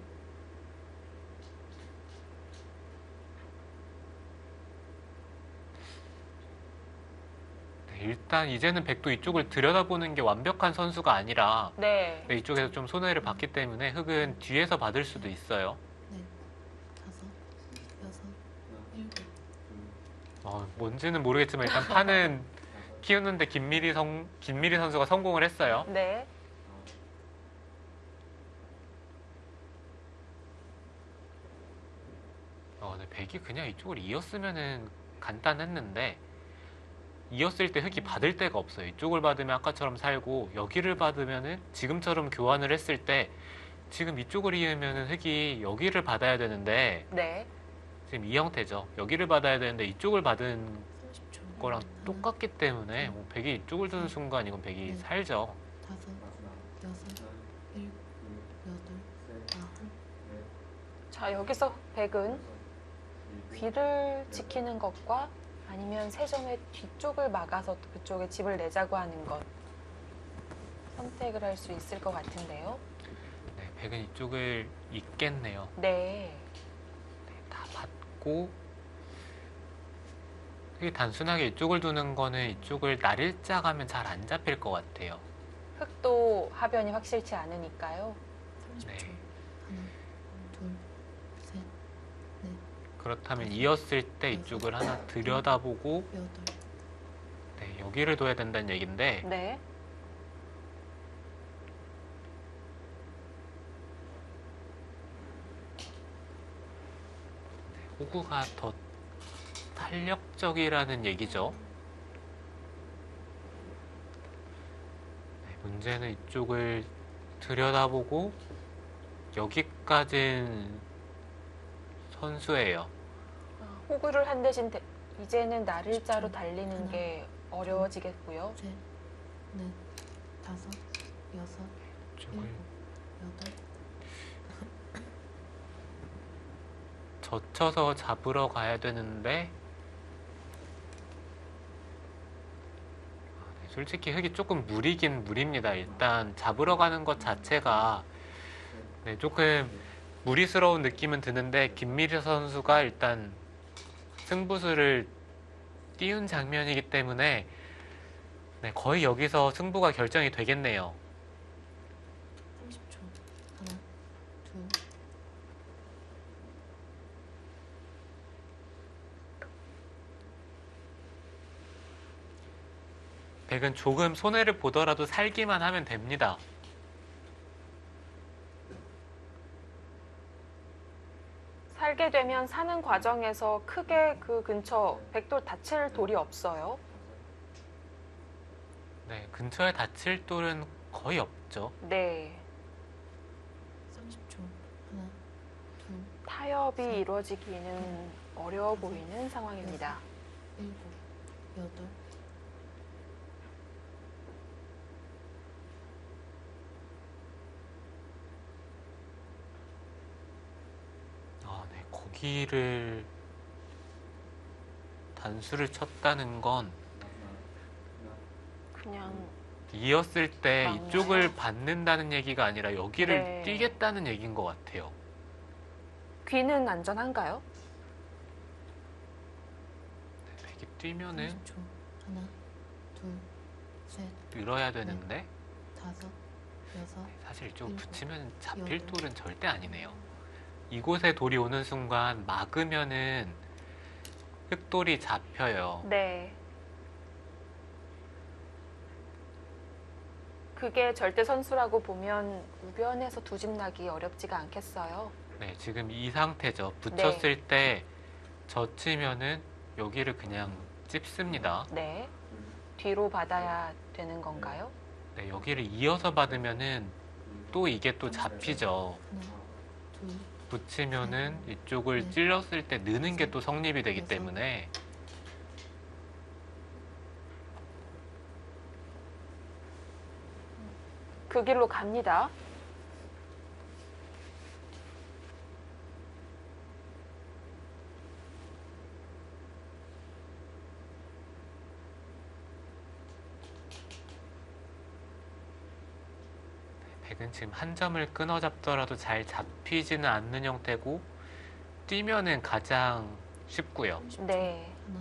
네, 일단 이제는 백도 이쪽을 들여다보는 게 완벽한 선수가 아니라 네. 네, 이쪽에서 좀 손해를 봤기 때문에 흑은 뒤에서 받을 수도 있어요. 넷, 다섯, 여섯, 일곱. 둘, 뭔지는 모르겠지만 일단 판은 다섯, 키우는데 김미리 선수가 성공을 했어요. 네. 아홉, 백이 그냥 이쪽을 이었으면은 간단했는데 이었을 때 흑이 받을 데가 없어요. 이쪽을 받으면 아까처럼 살고 여기를 받으면은 지금처럼 교환을 했을 때 지금 이쪽을 이으면은 흑이 여기를 받아야 되는데 네. 지금 이 형태죠. 여기를 받아야 되는데 이쪽을 받은 30초. 거랑 하나, 똑같기 때문에 백이 이쪽을 두는 순간 이건 백이 살죠. 다섯, 여섯, 일곱, 여덟, 아홉. 자, 여기서 백은 귀를 지키는 것과 아니면 세점의 뒤쪽을 막아서 그쪽에 집을 내자고 하는 것 선택을 할 수 있을 것 같은데요. 네, 백은 이쪽을 잇겠네요. 네. 다 받고 되게 단순하게 이쪽을 두는 거는 이쪽을 날일자 가면 잘 안 잡힐 것 같아요. 흑도 하변이 확실치 않으니까요. 30초. 네. 하나, 둘, 셋, 넷, 그렇다면 이었을 때 이쪽을 하나 들여다보고 여덟. 네, 여기를 둬야 된다는 얘기인데 네. 호구가 더 탄력적이라는 얘기죠. 네, 문제는 이쪽을 들여다보고 여기까진 선수예요. 호구를 한 대신 이제는 날일자로 달리는 게 어려워지겠고요. 셋, 넷, 다섯, 여섯, 이쪽을 일곱, 여덟. 젖혀서 잡으러 가야 되는데 네, 솔직히 흙이 조금 무리긴 무립니다. 일단 잡으러 가는 것 자체가 네, 조금 무리스러운 느낌은 드는데 김미리 선수가 일단 승부수를 띄운 장면이기 때문에 네, 거의 여기서 승부가 결정이 되겠네요. 30초. 하나, 둘, 백은 조금 손해를 보더라도 살기만 하면 됩니다. 살게 되면 사는 과정에서 크게 그 근처 백돌 다칠 돌이 없어요. 네, 근처에 다칠 돌은 거의 없죠. 네. 30초. 하나, 둘, 타협이 이루어지기는 어려워 보이는 상황입니다. 일곱, 여덟. 아, 네, 거기를 단수를 쳤다는 건 그냥 이었을 때 맞나요? 이쪽을 받는다는 얘기가 아니라 여기를 네. 뛰겠다는 얘기인 것 같아요. 귀는 안전한가요? 네, 백이 뛰면은 30초. 하나, 둘, 셋, 늘어야 되는데 다섯, 여섯, 사실 이쪽 일곱, 붙이면 잡힐 여덟. 돌은 절대 아니네요. 이곳에 돌이 오는 순간 막으면은 흑돌이 잡혀요. 네. 그게 절대 선수라고 보면 우변에서 두 집 나기 어렵지가 않겠어요. 네, 지금 이 상태죠. 붙였을 때 젖히면은 여기를 그냥 찝습니다. 네. 뒤로 받아야 되는 건가요? 네, 여기를 이어서 받으면은 또 이게 또 잡히죠. 하나, 둘, 붙이면은 이쪽을 찔렀을 때 느는 게 또 성립이 되기 때문에 그 길로 갑니다. 백은 지금 한 점을 끊어 잡더라도 잘 잡히지는 않는 형태고 뛰면은 가장 쉽고요. 30초. 네. 하나,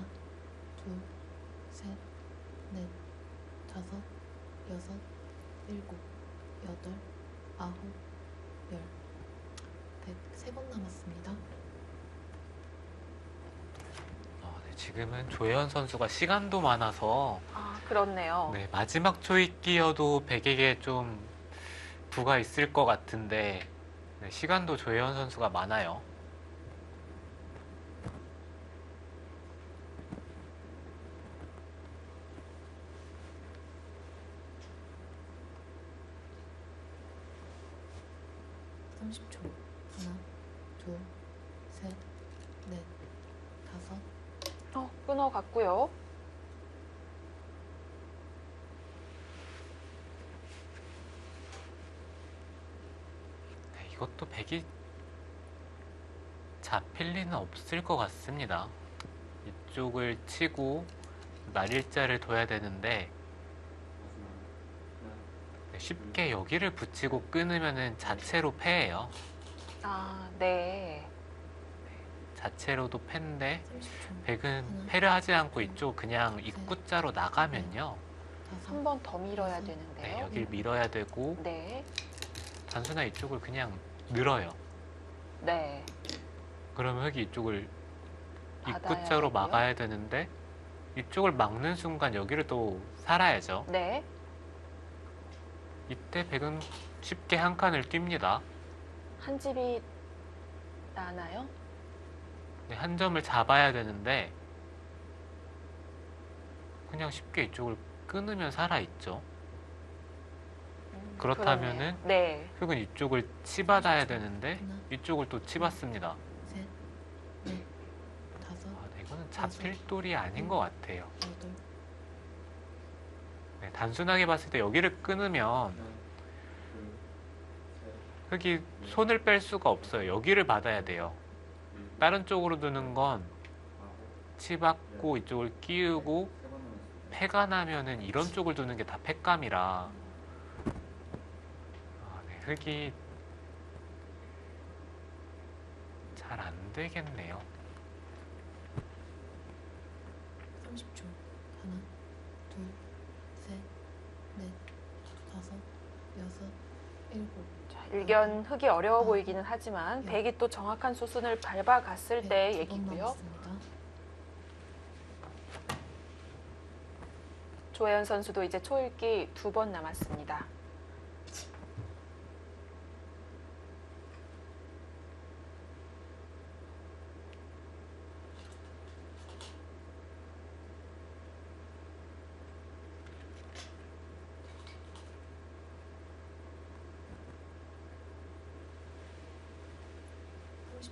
둘, 셋, 넷, 다섯, 여섯, 일곱, 여덟, 아홉, 열. 103번 남았습니다. 네, 지금은 조혜연 선수가 시간도 많아서 아, 그렇네요. 네, 마지막 초입기여도 백에게 좀 부가 있을 것 같은데 네, 시간도 조혜연 선수가 많아요. 30초. 하나, 둘, 셋, 넷, 다섯. 끊어갔고요. 네, 이것도 백이 잡힐 리는 없을 것 같습니다. 이쪽을 치고 날일자를 둬야 되는데 마지막 하나 네, 쉽게 여기를 붙이고 끊으면은 자체로 패예요. 아, 네. 자체로도 패인데 30초. 백은 패를 하지 않고 이쪽 그냥 입구자로 나가면요. 다섯. 한 번 더 밀어야 네, 되는데요. 여길 밀어야 되고 네. 단순하 이쪽을 그냥 늘어요. 네. 그러면 흑이 이쪽을 받아야 입구자로 되고요. 막아야 되는데 이쪽을 막는 순간 여기를 또 살아야죠. 네. 이때 백은 쉽게 한 칸을 뜁니다. 한 집이 나나요? 네, 한 점을 잡아야 되는데 그냥 쉽게 이쪽을 끊으면 살아있죠. 그렇다면은 그러네요. 네. 흑은 이쪽을 치받아야 되는데 하나, 이쪽을 또 치받습니다. 셋, 넷, 다섯, 아, 네, 이거는 잡힐 돌이 아닌 것 같아요. 여덟. 네, 단순하게 봤을 때 여기를 끊으면 하나 둘셋 흑이 손을 뺄 수가 없어요. 여기를 받아야 돼요. 일곱 다른 쪽으로 두는 건 아홉 치받고 이쪽을 끼우고 세번 남았습니다. 패가 나면은 이런 쪽을 두는 게 다 패감이라 아, 네, 흑이 잘 안 되겠네요. 30초. 하나, 둘, 셋, 넷, 다섯, 여섯, 일곱. 자, 일견 흑이 어려워 보이기는 하지만 백이 또 정확한 수순을 밟아갔을 때 네, 두번 얘기고요. 남았습니다. 조혜연 선수도 이제 초읽기 2번 남았습니다.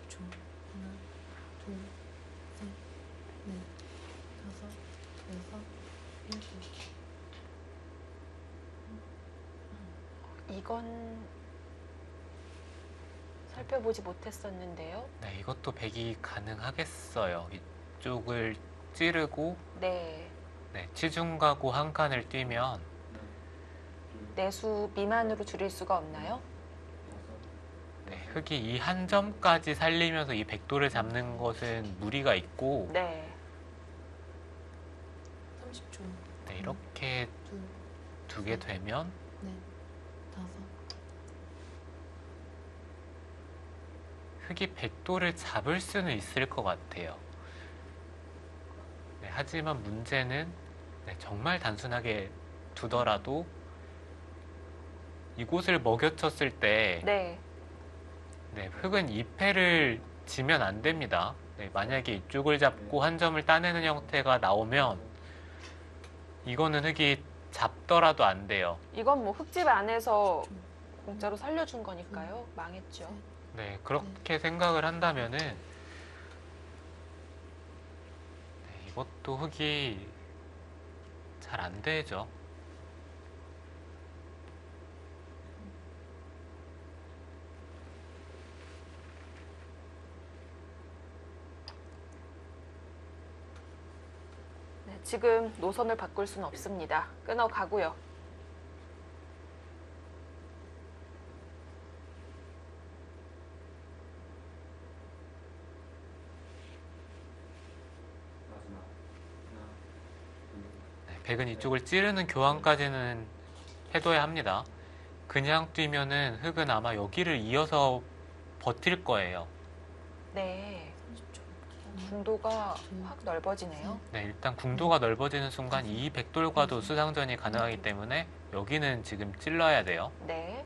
초 하나, 둘, 셋, 넷, 다섯, 여섯, 일곱. 이건 살펴보지 못했었는데요. 네, 이것도 백이 가능하겠어요. 이쪽을 찌르고 네. 네, 치중가고 한 칸을 뛰면 하나 둘 내수 미만으로 줄일 수가 없나요? 다섯 네, 흑이 이 한 점까지 살리면서 이 백도를 잡는 것은 무리가 있고 네. 30초. 네, 이렇게 둘, 두게 되면 넷, 다섯. 흑이 백도를 잡을 수는 있을 것 같아요. 네, 하지만 문제는 네, 정말 단순하게 두더라도 이곳을 먹여쳤을 때 네. 네, 흑은 2패를 지면 안 됩니다. 네, 만약에 이쪽을 잡고 한 점을 따내는 형태가 나오면 이거는 흑이 잡더라도 안 돼요. 이건 뭐 흑집 안에서 공짜로 살려준 거니까요. 망했죠. 네, 그렇게 생각을 한다면은 네, 이것도 흑이 잘 안 되죠. 네, 지금 노선을 바꿀 수는 없습니다. 끊어가고요. 마지막 하나 둘 네, 백은 이쪽을 찌르는 교환까지는 해둬야 합니다. 그냥 뛰면은 흑은 아마 여기를 이어서 버틸 거예요. 네. 30초. 궁도가 확 넓어지네요. 네, 일단 궁도가 넓어지는 순간 이 백돌과도 수상전이 가능하기 때문에 여기는 지금 찔러야 돼요. 네.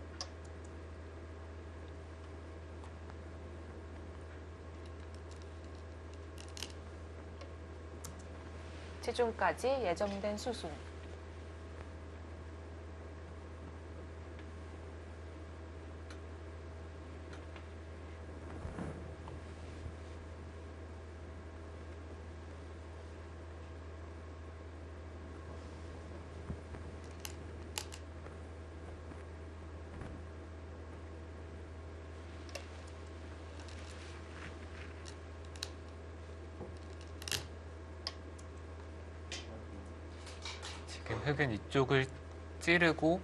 지중까지 예정된 수순. 지금 흙은 이쪽을 찌르고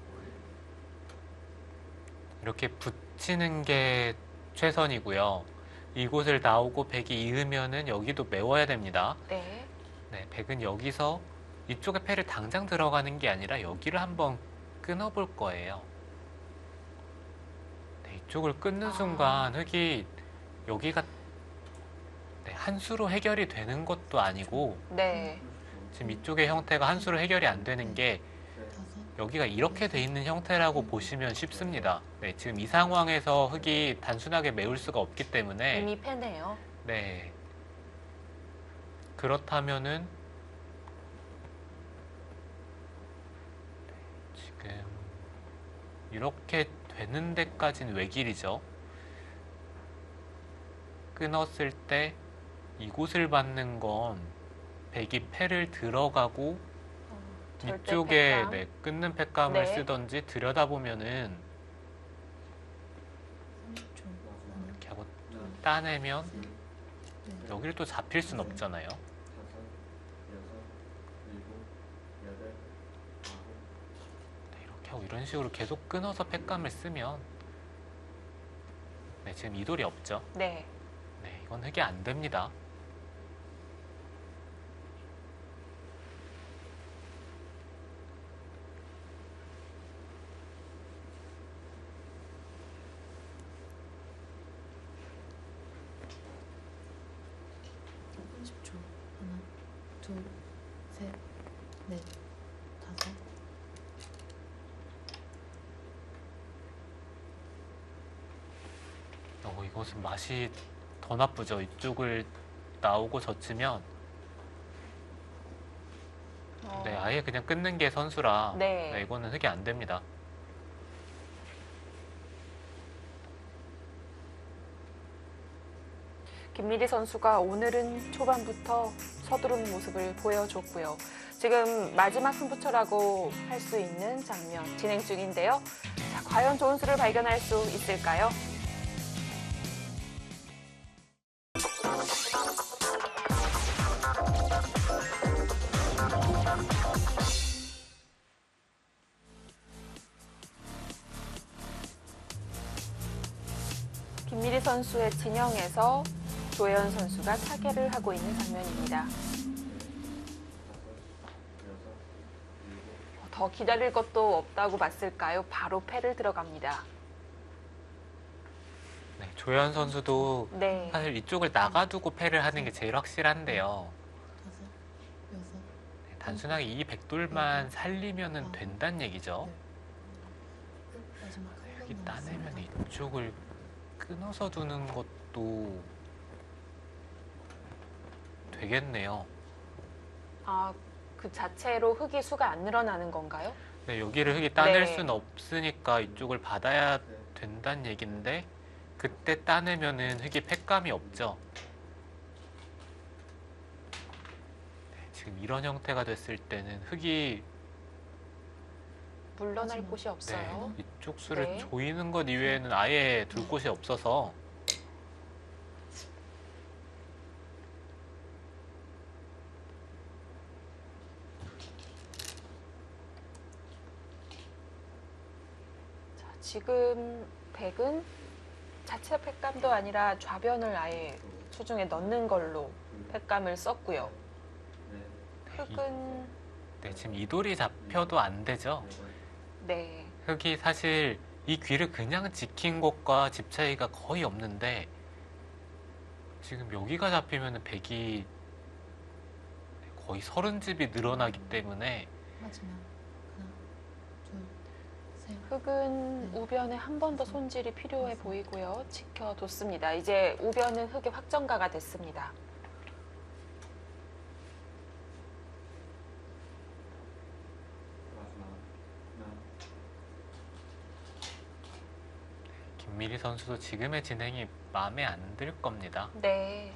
이렇게 붙이는 게 최선이고요. 이곳을 나오고 백이 이으면은 여기도 메워야 됩니다. 네. 네, 백은 여기서 이쪽에 패를 당장 들어가는 게 아니라 여기를 한번 끊어볼 거예요. 네, 이쪽을 끊는 순간 흙이 여기가 네, 한 수로 해결이 되는 것도 아니고 네. 지금 이쪽의 형태가 한 수로 해결이 안 되는 게 다섯, 여기가 이렇게 돼 있는 형태라고 보시면 쉽습니다. 네, 지금 이 상황에서 흙이 단순하게 메울 수가 없기 때문에 이미 패네요. 네. 그렇다면은 지금 이렇게 되는 데까지는 외길이죠. 끊었을 때 이곳을 받는 건 백이 패를 들어가고 절대 이쪽에 패감. 네, 끊는 팩감을 네. 쓰던지 들여다보면은 30초. 하나, 이렇게 하고 따내면 네. 여기를 또 잡힐 순 없잖아요. 다섯, 여섯, 일곱, 여덟, 아홉. 네, 이렇게 하고 이런 식으로 계속 끊어서 팩감을 쓰면 네, 지금 이 돌이 없죠. 네. 네, 이건 흙이 안 됩니다. 삼십 초. 하나, 둘, 셋, 넷, 다섯. 이것은 맛이 더 나쁘죠. 이쪽을 나오고 젖히면 네, 아예 그냥 끊는 게 선수라 네. 네, 이거는 흙이 안 됩니다. 김미리 선수가 오늘은 초반부터 서두른 모습을 보여줬고요. 지금 마지막 승부처라고 할 수 있는 장면 진행 중인데요. 자, 과연 좋은 수를 발견할 수 있을까요? 김미리 선수의 진영에서 조혜연 선수가 타결을 하고 있는 장면입니다. 더 기다릴 것도 없다고 봤을까요? 바로 패를 들어갑니다. 네, 조현 선수도 네. 사실 이쪽을 나가두고 패를 하는 게 제일 확실한데요. 다섯, 여섯, 네, 단순하게 이 백돌만 살리면 된다는 얘기죠. 끝. 마지막 한 여기 번 따내면 남았습니다. 이쪽을 끊어서 두는 것도 되겠네요. 아, 그 자체로 흙의 수가 안 늘어나는 건가요? 네, 여기를 흙이 따낼 네. 수는 없으니까 이쪽을 받아야 된다는 얘기인데 그때 따내면은 흙이 팩감이 없죠. 네, 지금 이런 형태가 됐을 때는 흙이 물러날 하지마. 곳이 없어요. 네, 이쪽 수를 네. 조이는 것 이외에는 아예 둘 곳이 없어서 자, 지금 백은 자체 팩감도 아니라 좌변을 아예 수중에 넣는 걸로 팩감을 썼고요. 흙은 네, 지금 이 돌이 잡혀도 안 되죠. 네. 흙이 사실 이 귀를 그냥 지킨 것과 집 차이가 거의 없는데 지금 여기가 잡히면 백이 거의 30집이 늘어나기 때문에 마지막 하나, 둘, 셋. 흙은 네. 우변에 한 번 더 손질이 필요해 보이고요. 지켜뒀습니다. 이제 우변은 흙의 확정가가 됐습니다. 김미리 선수도 지금의 진행이 마음에 안 들 겁니다. 네.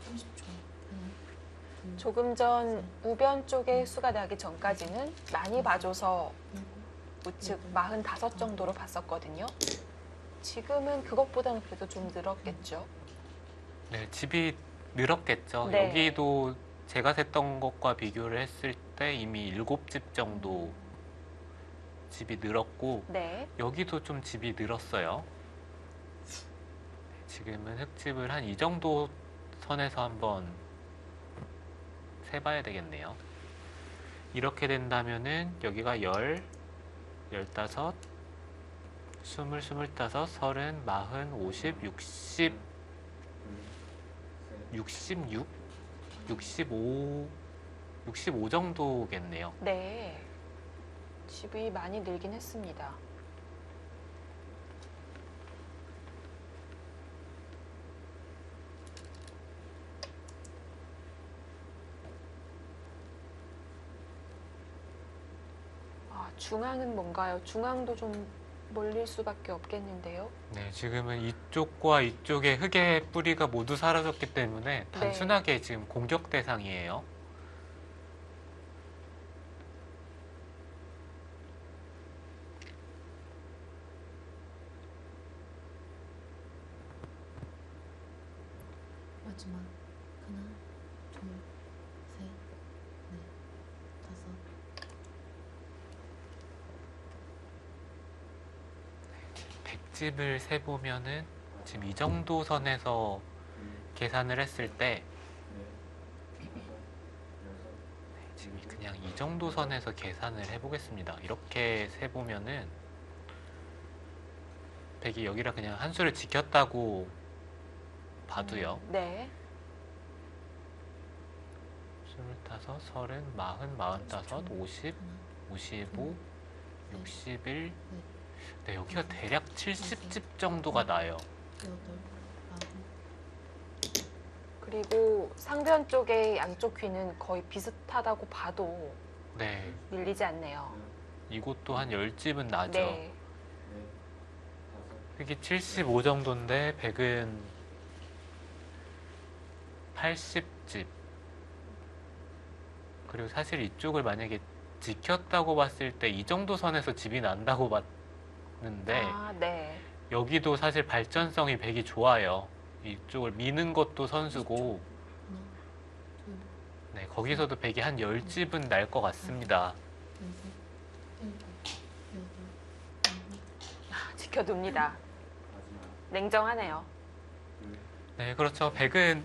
삼십 초. 하나, 둘, 조금 전 우변 쪽에 수가 나기 전까지는 많이 봐줘서 일곱, 우측 45 정도로 봤었거든요. 지금은 그것보다는 그래도 좀 늘었겠죠. 네, 집이 늘었겠죠. 네. 여기도 제가 셌던 것과 비교를 했을 때 이미 7집 정도 집이 늘었고 네. 여기도 좀 집이 늘었어요. 지금은 흙집을 한 이 정도 선에서 한번 세봐야 되겠네요. 이렇게 된다면은 여기가 10, 15, 20, 25, 30, 40, 50, 60, 66, 65 정도겠네요. 네. 집이 많이 늘긴 했습니다. 아, 중앙은 뭔가요? 중앙도 좀 몰릴 수밖에 없겠는데요. 네, 지금은 이쪽과 이쪽의 흙의 뿌리가 모두 사라졌기 때문에 단순하게 지금 공격 대상이에요. 마지막 하나, 둘, 셋, 넷, 다섯. 백집을 세보면은 지금 이 정도 선에서 계산을 했을 때 지금 그냥 이 정도 선에서 계산을 해보겠습니다. 이렇게 세보면은 백이 여기라 그냥 한 수를 지켰다고 봐도요. 네. 25, 30, 40, 45, 50, 55, 61. 네, 여기가 대략 70집 정도가 나요. 여덟, 아홉. 그리고 상변 쪽의 양쪽 귀는 거의 비슷하다고 봐도 네, 밀리지 않네요. 이곳도 한 10집은 나죠. 네. 흙이 75 정도인데 100은 80집. 그리고 사실 이쪽을 만약에 지켰다고 봤을 때 이 정도 선에서 집이 난다고 봤는데 아, 네. 여기도 사실 발전성이 100이 좋아요. 이쪽을 미는 것도 선수고 하나, 둘, 네, 거기서도 100이 한 10집은 날 것 같습니다. 여섯, 일곱, 여덟, 아홉. 아, 지켜둡니다. 냉정하네요. 네, 그렇죠. 100은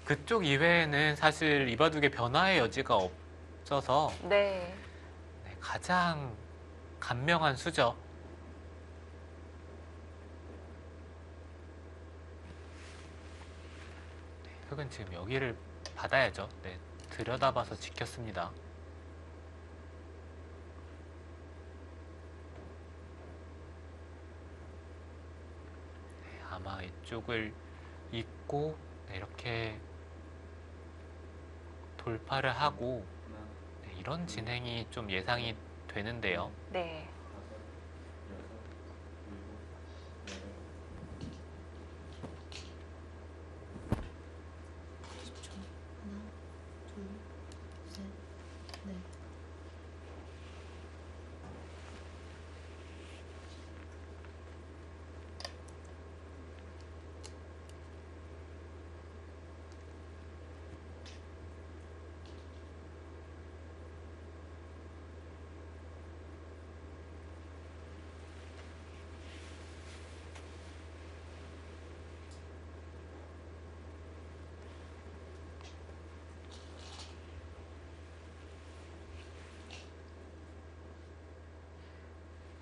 그쪽 이외에는 사실 이 바둑의 변화의 여지가 없어서 네. 네, 가장 간명한 수죠. 네, 흙은 지금 여기를 받아야죠. 네, 들여다봐서 지켰습니다. 네, 아마 이쪽을 잇고 네, 이렇게 돌파를 하고 네, 이런 진행이 좀 예상이 되는데요. 네. 10초. 하나, 둘, 셋, 넷.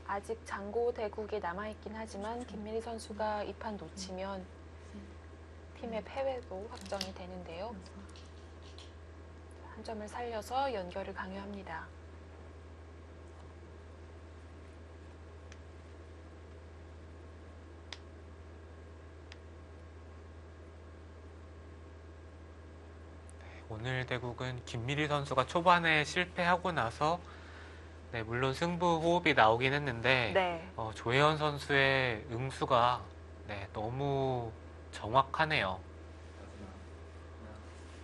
아직 장고 대국이 남아있긴 하지만 김미리 선수가 이 판 놓치면 팀의 패배도 확정이 되는데요. 여섯. 한 점을 살려서 연결을 강요합니다. 오늘 대국은 김미리 선수가 초반에 실패하고 나서 네, 물론 승부 호흡이 나오긴 했는데 네. 조혜연 선수의 응수가 네, 너무 정확하네요.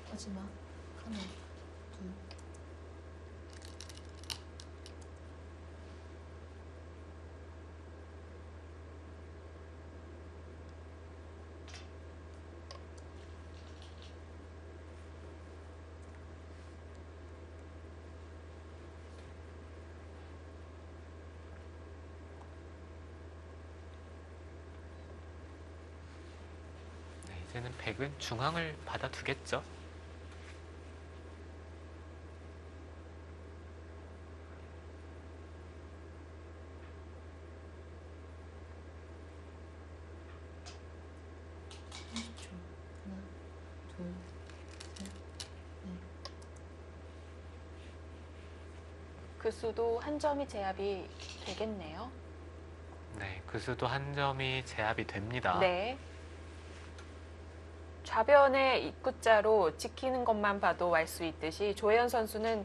마지막 하나, 둘, 1, 이제는 백은 중앙을 받아두겠죠. 초 하나, 둘, 셋, 넷. 그 수도 한 점이 제압이 되겠네요. 네, 그 수도 한 점이 제압이 됩니다. 네. 좌변의 입구자로 지키는 것만 봐도 알 수 있듯이 조혜연 선수는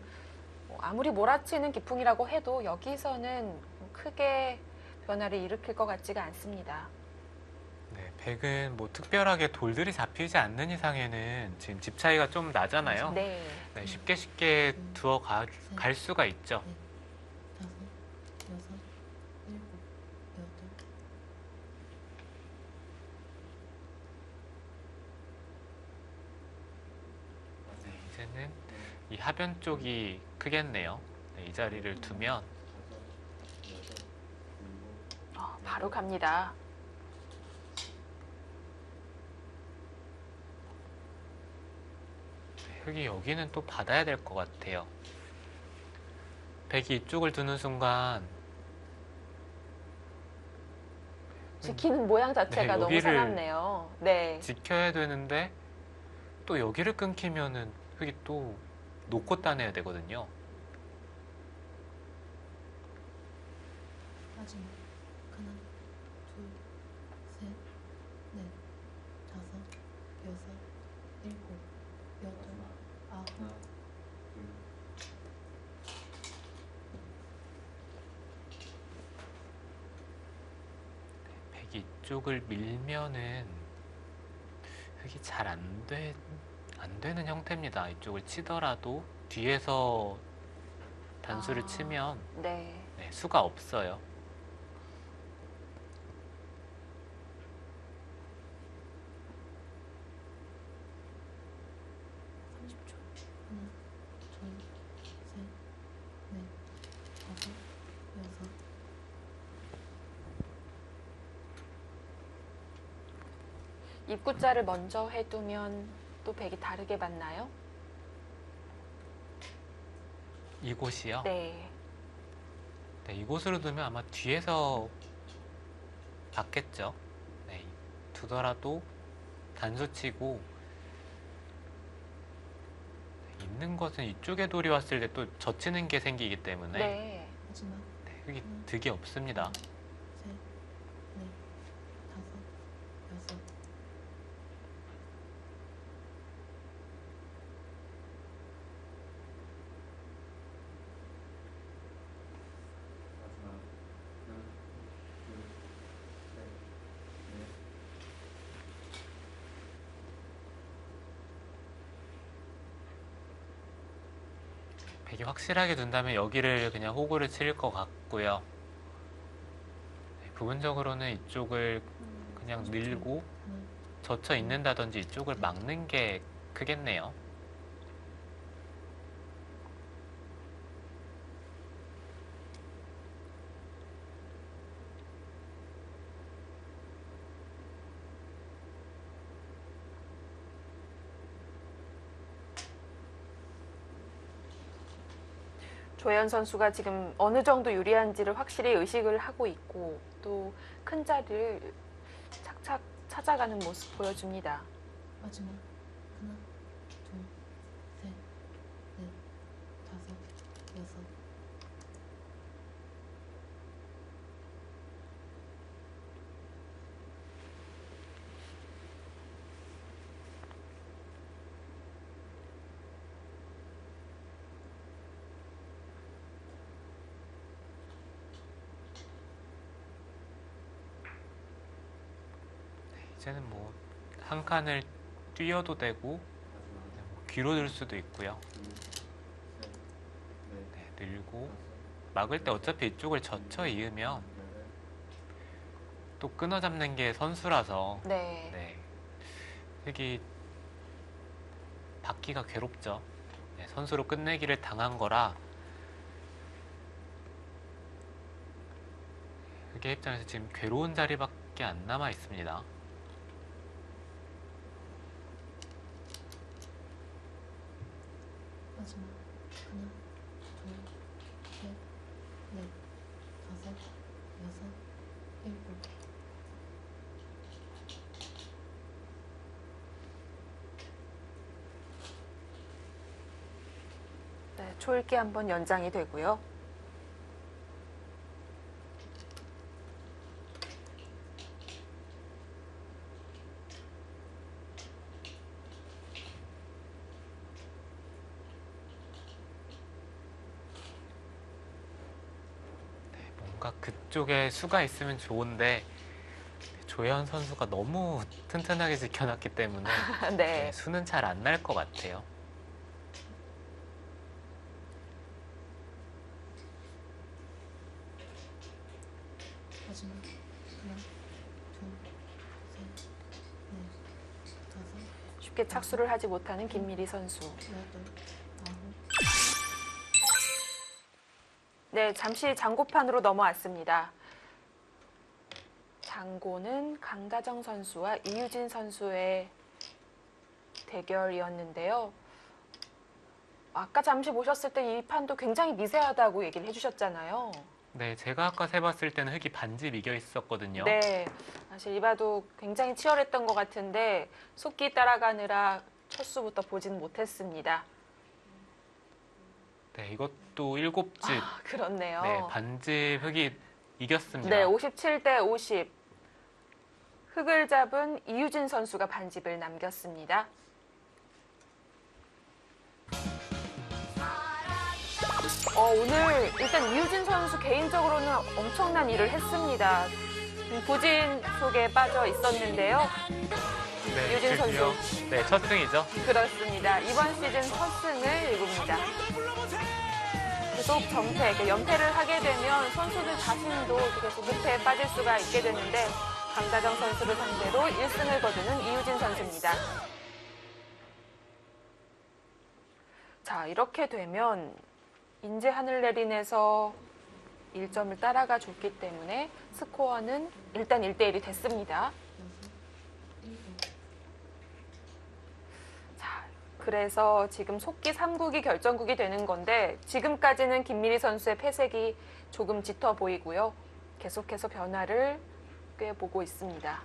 아무리 몰아치는 기풍이라고 해도 여기서는 크게 변화를 일으킬 것 같지가 않습니다. 네, 백은 뭐 특별하게 돌들이 잡히지 않는 이상에는 지금 집 차이가 좀 나잖아요. 네. 네, 쉽게 두어 갈 수가 있죠. 넷, 다섯, 여섯, 일곱, 여덟. 네, 이제는 이 하변 쪽이 크겠네요. 네, 이 자리를 두면 바로 갑니다. 네, 흙이 여기는 또 받아야 될 것 같아요. 백이 이쪽을 두는 순간 지키는 모양 자체가 네, 너무 여기를 사납네요. 네. 지켜야 되는데 또 여기를 끊기면은 흙이 또 놓고 따내야 되거든요. 마지막 하나, 둘, 셋, 넷, 다섯, 여섯, 일곱, 여덟, 아홉. 하나, 둘, 백이 이쪽을 밀면은 흙이 잘 안 되는 형태입니다. 이쪽을 치더라도 뒤에서 단수를 치면 네. 네, 수가 없어요. 30초. 하나, 둘, 셋, 넷, 다섯, 여섯. 입구자를 먼저 해두면 또 백이 다르게 맞나요? 이곳이요. 네. 네, 이곳으로 두면 아마 뒤에서 받겠죠. 네, 두더라도 단수 치고 네, 있는 것은 이쪽에 돌이 왔을 때 또 젖히는 게 생기기 때문에 네. 마지막 네, 흙이 득이 없습니다. 셋, 넷, 다섯, 여섯. 마지막 하나, 둘, 셋, 넷, 백이 확실하게 둔다면 여기를 그냥 호구를 칠 것 같고요. 네, 부분적으로는 이쪽을 그냥 밀고 하나, 젖혀 있는다든지 이쪽을 막는 게 크겠네요. 조혜연 선수가 지금 어느 정도 유리한지를 확실히 의식을 하고 있고 또 큰 자리를 착착 찾아가는 모습 보여줍니다. 마지막 하나, 둘, 셋, 넷, 다섯, 여섯. 이제는 뭐 한 칸을 뛰어도 되고 마지막 네, 뭐 뒤로 들 수도 있고요. 둘, 셋, 넷, 네, 늘고 다섯, 막을 때 어차피 이쪽을 젖혀 이으면 여덟, 또 끊어 잡는 게 선수라서 네. 네, 흙이 받기가 괴롭죠. 네, 선수로 끝내기를 당한 거라 흙의 입장에서 지금 괴로운 자리밖에 안 남아 있습니다. 마지막. 하나, 둘, 셋, 넷, 다섯, 여섯, 일곱. 네, 초읽기 한번 연장이 되고요. 뭔가 그쪽에 수가 있으면 좋은데 조혜연 선수가 너무 튼튼하게 지켜놨기 때문에 네. 네, 수는 잘 안 날 것 같아요. 마지막. 하나, 둘, 셋, 넷, 다섯, 쉽게 착수를 하지 못하는 김미리 선수. 여덟, 아홉. 네, 잠시 장고판으로 넘어왔습니다. 장고는 강다정 선수와 이유진 선수의 대결이었는데요. 아까 잠시 보셨을 때 이 판도 굉장히 미세하다고 얘기를 해주셨잖아요. 네, 제가 아까 세봤을 때는 흙이 반집 이겨 있었거든요. 네, 사실 이봐도 굉장히 치열했던 것 같은데 속기 따라가느라 첫 수부터 보진 못했습니다. 네, 이것도 7집. 그렇네요. 네, 반집 흙이 이겼습니다. 네, 57대 50. 흙을 잡은 이유진 선수가 반집을 남겼습니다. 오늘 일단 이유진 선수 개인적으로는 엄청난 일을 했습니다. 부진 속에 빠져 있었는데요. 네, 이유진 드디어, 선수. 네, 첫 승이죠. 그렇습니다. 이번 시즌 첫 승을 이룹니다. 계속 정패, 연패를 하게 되면 선수들 자신도 계속 늪에 빠질 수가 있게 되는데 강다정 선수를 상대로 1승을 거두는 이유진 선수입니다. 자, 이렇게 되면 인제 하늘내린에서 1점을 따라가 줬기 때문에 스코어는 일단 1대1이 됐습니다. 자, 그래서 지금 속기 3국이 결정국이 되는 건데 지금까지는 김미리 선수의 패색이 조금 짙어 보이고요. 계속해서 변화를 꾀보고 있습니다.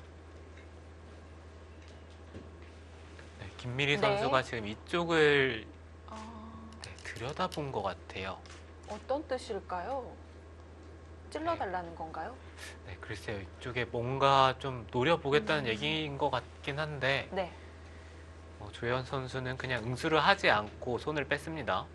네, 김미리 네. 선수가 지금 이쪽을 네, 들여다본 것 같아요. 어떤 뜻일까요? 찔러달라는 건가요? 네, 글쎄요. 이쪽에 뭔가 좀 노려보겠다는 얘기인 것 같긴 한데 네. 조혜연 선수는 그냥 응수를 하지 않고 손을 뺐습니다.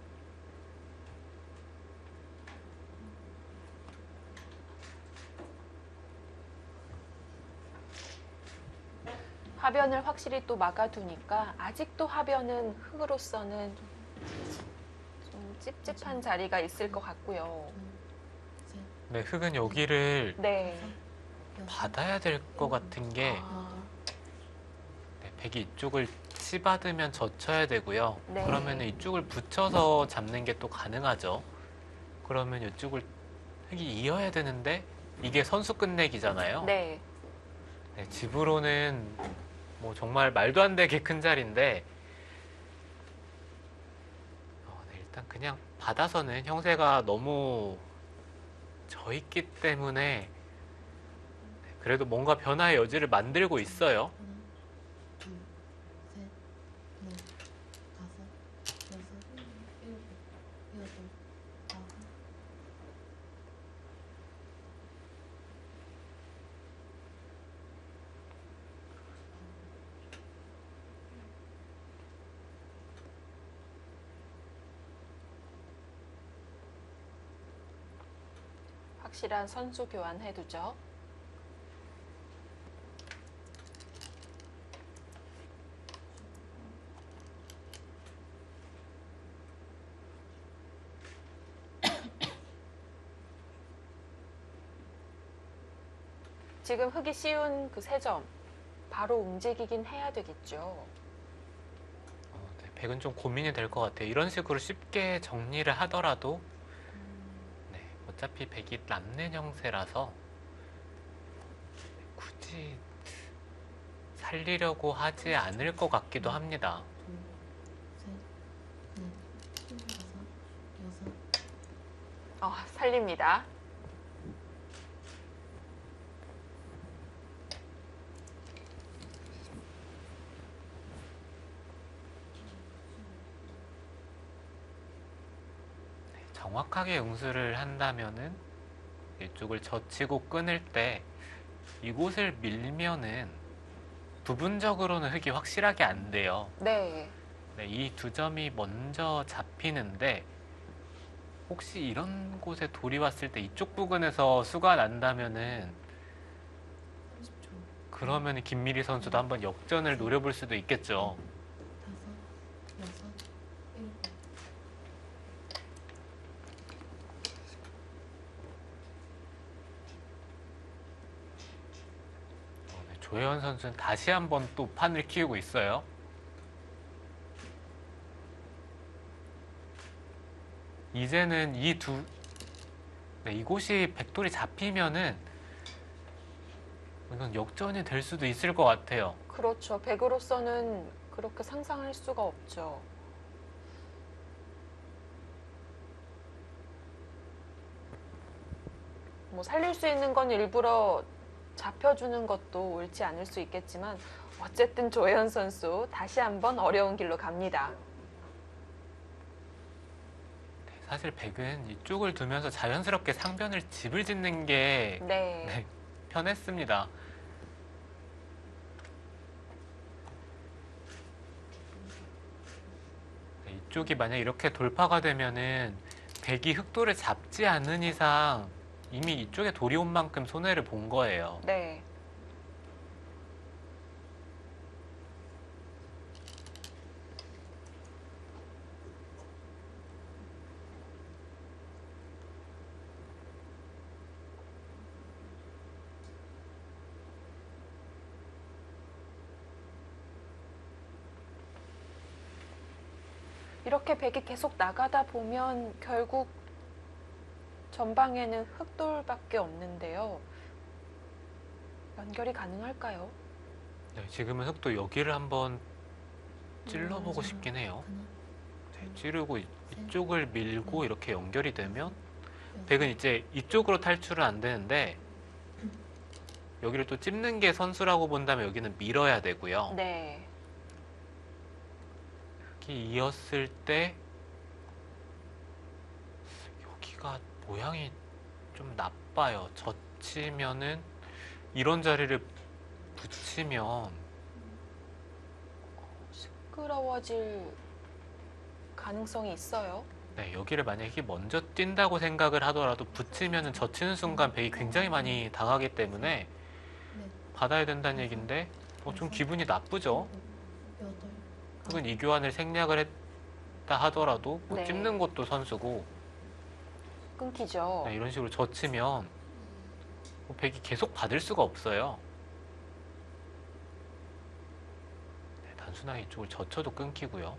하변을 확실히 또 막아두니까 아직도 하변은 흙으로서는 좀 찝찝한 자리가 있을 것 같고요. 네, 흙은 여기를 네. 받아야 될 것 같은 게 네, 백이 이쪽을 치받으면 젖혀야 되고요. 네. 그러면 이쪽을 붙여서 잡는 게 또 가능하죠. 그러면 이쪽을 흙이 이어야 되는데 이게 선수 끝내기잖아요. 네. 네, 집으로는 뭐 정말 말도 안 되게 큰 자리인데 네, 일단 그냥 받아서는 형세가 너무 져 있기 때문에 네, 그래도 뭔가 변화의 여지를 만들고 있어요. 하나, 둘, 셋, 넷, 다섯, 여섯, 일곱, 여덟, 아홉. 확실한 선수 교환 해두죠. 지금 흙이 씌운 그 3점 바로 움직이긴 해야 되겠죠. 네, 백은 좀 고민이 될 것 같아요. 이런 식으로 쉽게 정리를 하더라도 네, 어차피 백이 남는 형세라서 굳이 살리려고 하지 않을 것 같기도 합니다. 둘, 셋, 넷, 살립니다. 정확하게 응수를 한다면은 이쪽을 젖히고 끊을 때 이곳을 밀면은 부분적으로는 흙이 확실하게 안 돼요. 네. 네, 이 두 점이 먼저 잡히는데 혹시 이런 곳에 돌이 왔을 때 이쪽 부근에서 수가 난다면은 30초. 그러면 김미리 선수도 한번 역전을 노려볼 수도 있겠죠. 5, 6, 7. 네, 조혜원 선수는 다시 한번 또 판을 키우고 있어요. 이제는 이곳이 백돌이 잡히면은 이건 역전이 될 수도 있을 것 같아요. 그렇죠. 백으로서는 그렇게 상상할 수가 없죠. 뭐 살릴 수 있는 건 일부러 잡혀주는 것도 옳지 않을 수 있겠지만 어쨌든 조혜연 선수 다시 한번 어려운 길로 갑니다. 사실 백은 이쪽을 두면서 자연스럽게 상변을 집을 짓는 게 네. 네, 편했습니다. 네, 이쪽이 만약 이렇게 돌파가 되면은 백이 흑돌을 잡지 않는 이상 이미 이쪽에 돌이 온 만큼 손해를 본 거예요. 네. 이렇게 백이 계속 나가다 보면 결국 전방에는 흑돌밖에 없는데요. 연결이 가능할까요? 네, 지금은 흑돌 여기를 한번 찔러보고 싶긴 해요. 하나, 네, 찌르고 이쪽을 밀고 이렇게 연결이 되면 백은 이제 이쪽으로 탈출은 안 되는데 여기를 또 찝는 게 선수라고 본다면 여기는 밀어야 되고요. 네. 여기 이었을 때 여기가 모양이 좀 나빠요. 젖히면은 이런 자리를 붙이면 시끄러워질 가능성이 있어요. 네, 여기를 만약에 먼저 뛴다고 생각을 하더라도 붙이면은 젖히는 순간 백이 굉장히 많이 당하기 때문에 네, 받아야 된다는 얘기인데 좀 기분이 나쁘죠. 8. 혹은 이 교환을 생략을 했다 하더라도 뭐 네. 찝는 것도 선수고 끊기죠. 네, 이런 식으로 젖히면 백이 계속 받을 수가 없어요. 네, 단순하게 이쪽을 젖혀도 끊기고요.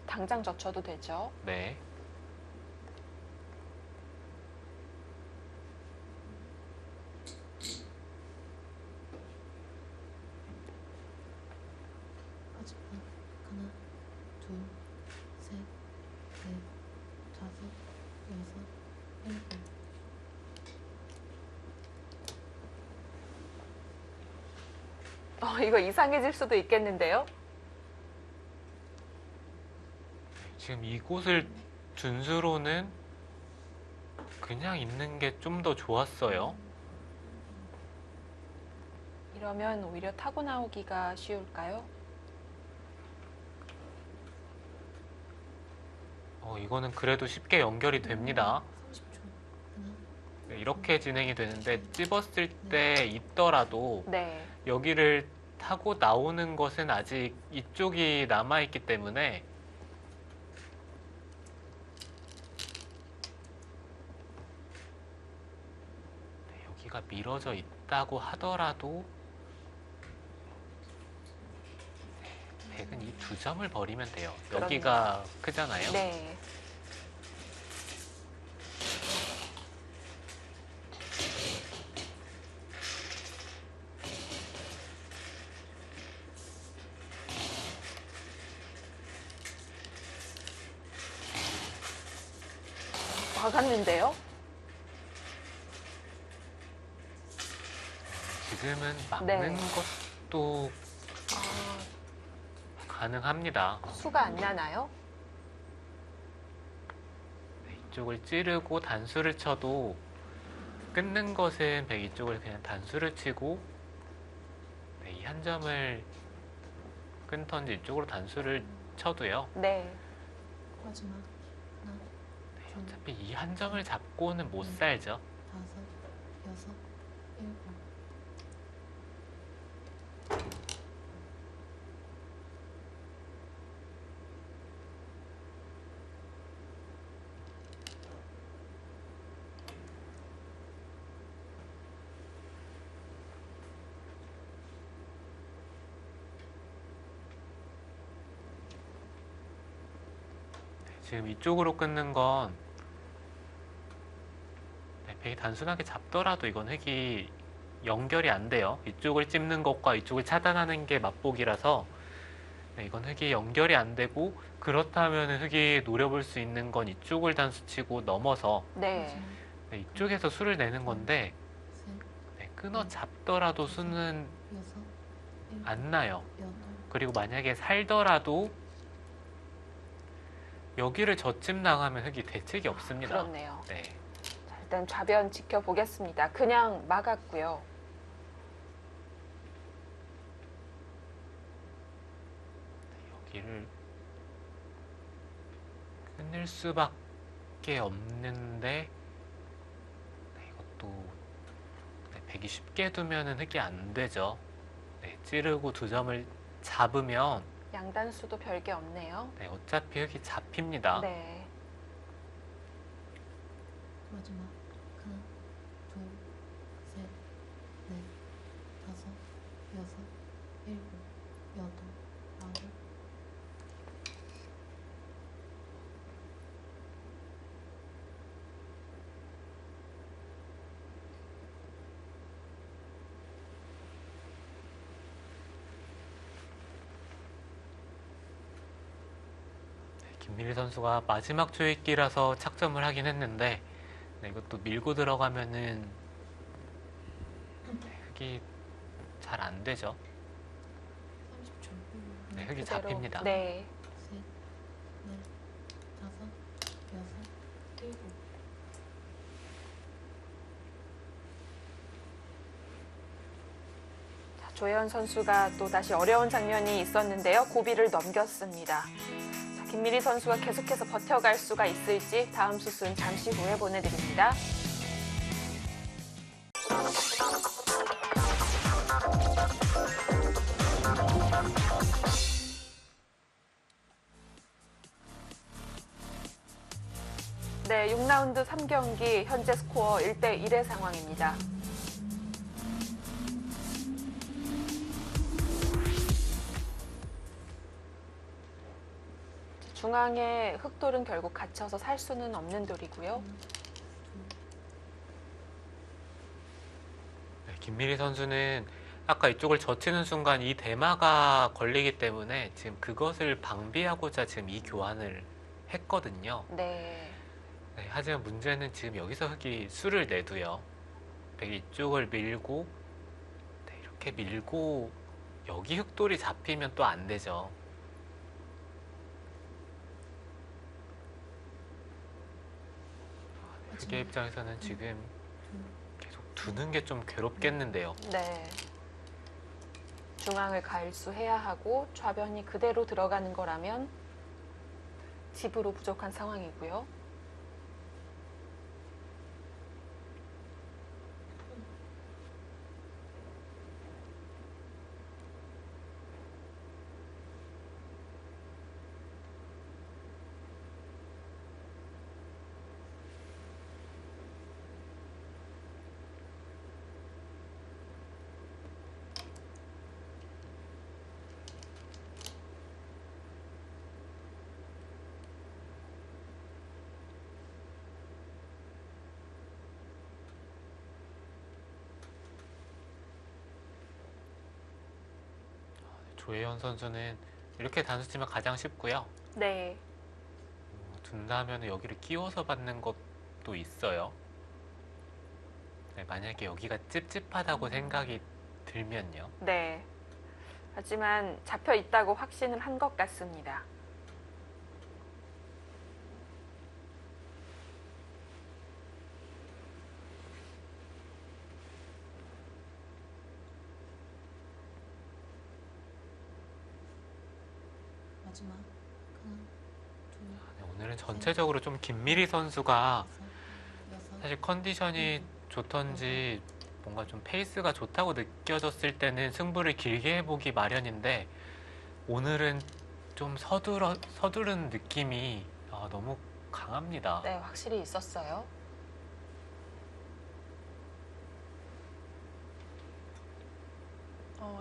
당장 젖혀도 되죠. 네. 마지막 하나, 둘, 셋, 넷, 다섯, 여섯, 일곱. 이거 이상해질 수도 있겠는데요. 지금 이곳을 둔수로는 그냥 있는 게 좀 더 좋았어요. 이러면 오히려 타고 나오기가 쉬울까요? 이거는 그래도 쉽게 연결이 됩니다. 30초. 하나, 네, 이렇게 진행이 되는데 찝었을 때 있더라도 네. 여기를 타고 나오는 것은 아직 이쪽이 남아있기 때문에 네, 여기가 미뤄져 있다고 하더라도 백은 이 두 점을 버리면 돼요. 그럼요. 여기가 크잖아요. 네. 막았는데요. 요즘은 막는 네. 것도 가능합니다. 수가 안 나나요? 네, 이쪽을 찌르고 단수를 쳐도 끊는 것은 백 이쪽을 그냥 단수를 치고 네, 이 한 점을 끊던지 이쪽으로 단수를 쳐도요. 네. 마지막 하나, 네, 둘, 어차피 이 한 점을 잡고는 못 살죠. 다섯, 여섯, 일곱. 지금 이쪽으로 끊는 건 네, 백이 단순하게 잡더라도 이건 흙이 연결이 안 돼요. 이쪽을 찝는 것과 이쪽을 차단하는 게 맞보기라서 네, 이건 흙이 연결이 안 되고 그렇다면 흙이 노려볼 수 있는 건 이쪽을 단수치고 넘어서 네. 마지막 네, 이쪽에서 수를 내는 건데 셋, 네, 끊어 잡더라도 수는 여섯, 일곱, 안 나요. 여덟. 그리고 만약에 살더라도 여기를 젖집 나가면 흙이 대책이 없습니다. 그렇네요. 네. 자, 일단 좌변 지켜보겠습니다. 그냥 막았고요. 여기를 끊을 수밖에 없는데 네, 이것도 네, 백이 쉽게 두면은 흙이 안 되죠. 네, 찌르고 두 점을 잡으면 양단수도 별게 없네요. 네, 어차피 흙이 잡힙니다. 네. 마지막 하나, 둘, 셋, 넷, 다섯, 여섯, 일곱, 여덟, 아홉. 김민희 선수가 마지막 조이기라서 착점을 하긴 했는데 네, 이것도 밀고 들어가면은 네, 흙이 잘 안 되죠. 30초. 네, 흙이 그대로. 잡힙니다. 네. 셋, 넷, 다섯, 여섯, 일곱. 자, 조혜연 선수가 또 다시 어려운 장면이 있었는데요. 고비를 넘겼습니다. 자, 김미리 선수가 계속해서 버텨갈 수가 있을지 다음 수순 잠시 후에 보내드립니다. 네, 6라운드 3경기 현재 스코어 1대1의 상황입니다. 중앙에 흑돌은 결국 갇혀서 살 수는 없는 돌이고요. 네, 김미리 선수는 아까 이쪽을 젖히는 순간 이 대마가 걸리기 때문에 지금 그것을 방비하고자 지금 이 교환을 했거든요. 네. 네, 하지만 문제는 지금 여기서 흙이 수를 내도요. 백이 이쪽을 밀고 네, 이렇게 밀고 여기 흑돌이 잡히면 또 안 되죠. 흑의 입장에서는 지금 계속 두는 게 좀 괴롭겠는데요. 네. 중앙을 갈수해야 하고 좌변이 그대로 들어가는 거라면 집으로 부족한 상황이고요. 조혜연 선수는 이렇게 단수 치면 가장 쉽고요. 네. 둔다면 여기를 끼워서 받는 것도 있어요. 네, 만약에 여기가 찝찝하다고 생각이 들면요. 네. 하지만 잡혀 있다고 확신을 한 것 같습니다. 마지막 하나, 둘, 네, 오늘은 전체적으로 좀 김미리 선수가 다섯, 여섯, 사실 컨디션이 좋던지 뭔가 좀 페이스가 좋다고 느껴졌을 때는 승부를 길게 해보기 마련인데 오늘은 좀 서두른 느낌이 너무 강합니다. 네, 확실히 있었어요.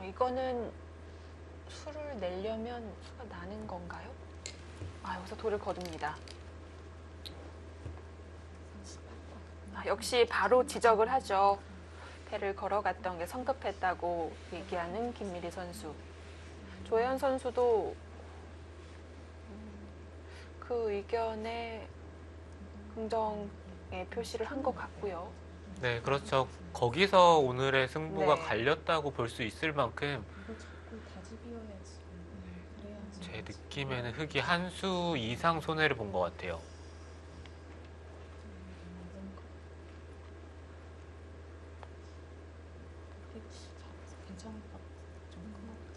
이거는 수를 내려면 수가 나는 건가요? 여기서 돌을 거둡니다. 역시 바로 지적을 하죠. 패를 걸어갔던 게 성급했다고 얘기하는 김미리 선수. 조혜연 선수도 그 의견에 긍정의 표시를 한 것 같고요. 네, 그렇죠. 거기서 오늘의 승부가 네. 갈렸다고 볼 수 있을 만큼 이거 자꾸 다지 비워야지. 그래야지. 제 느낌에는 흙이 한 수 이상 손해를 본 것 같아요. 괜찮을 것 같아. 좀큰것 같아.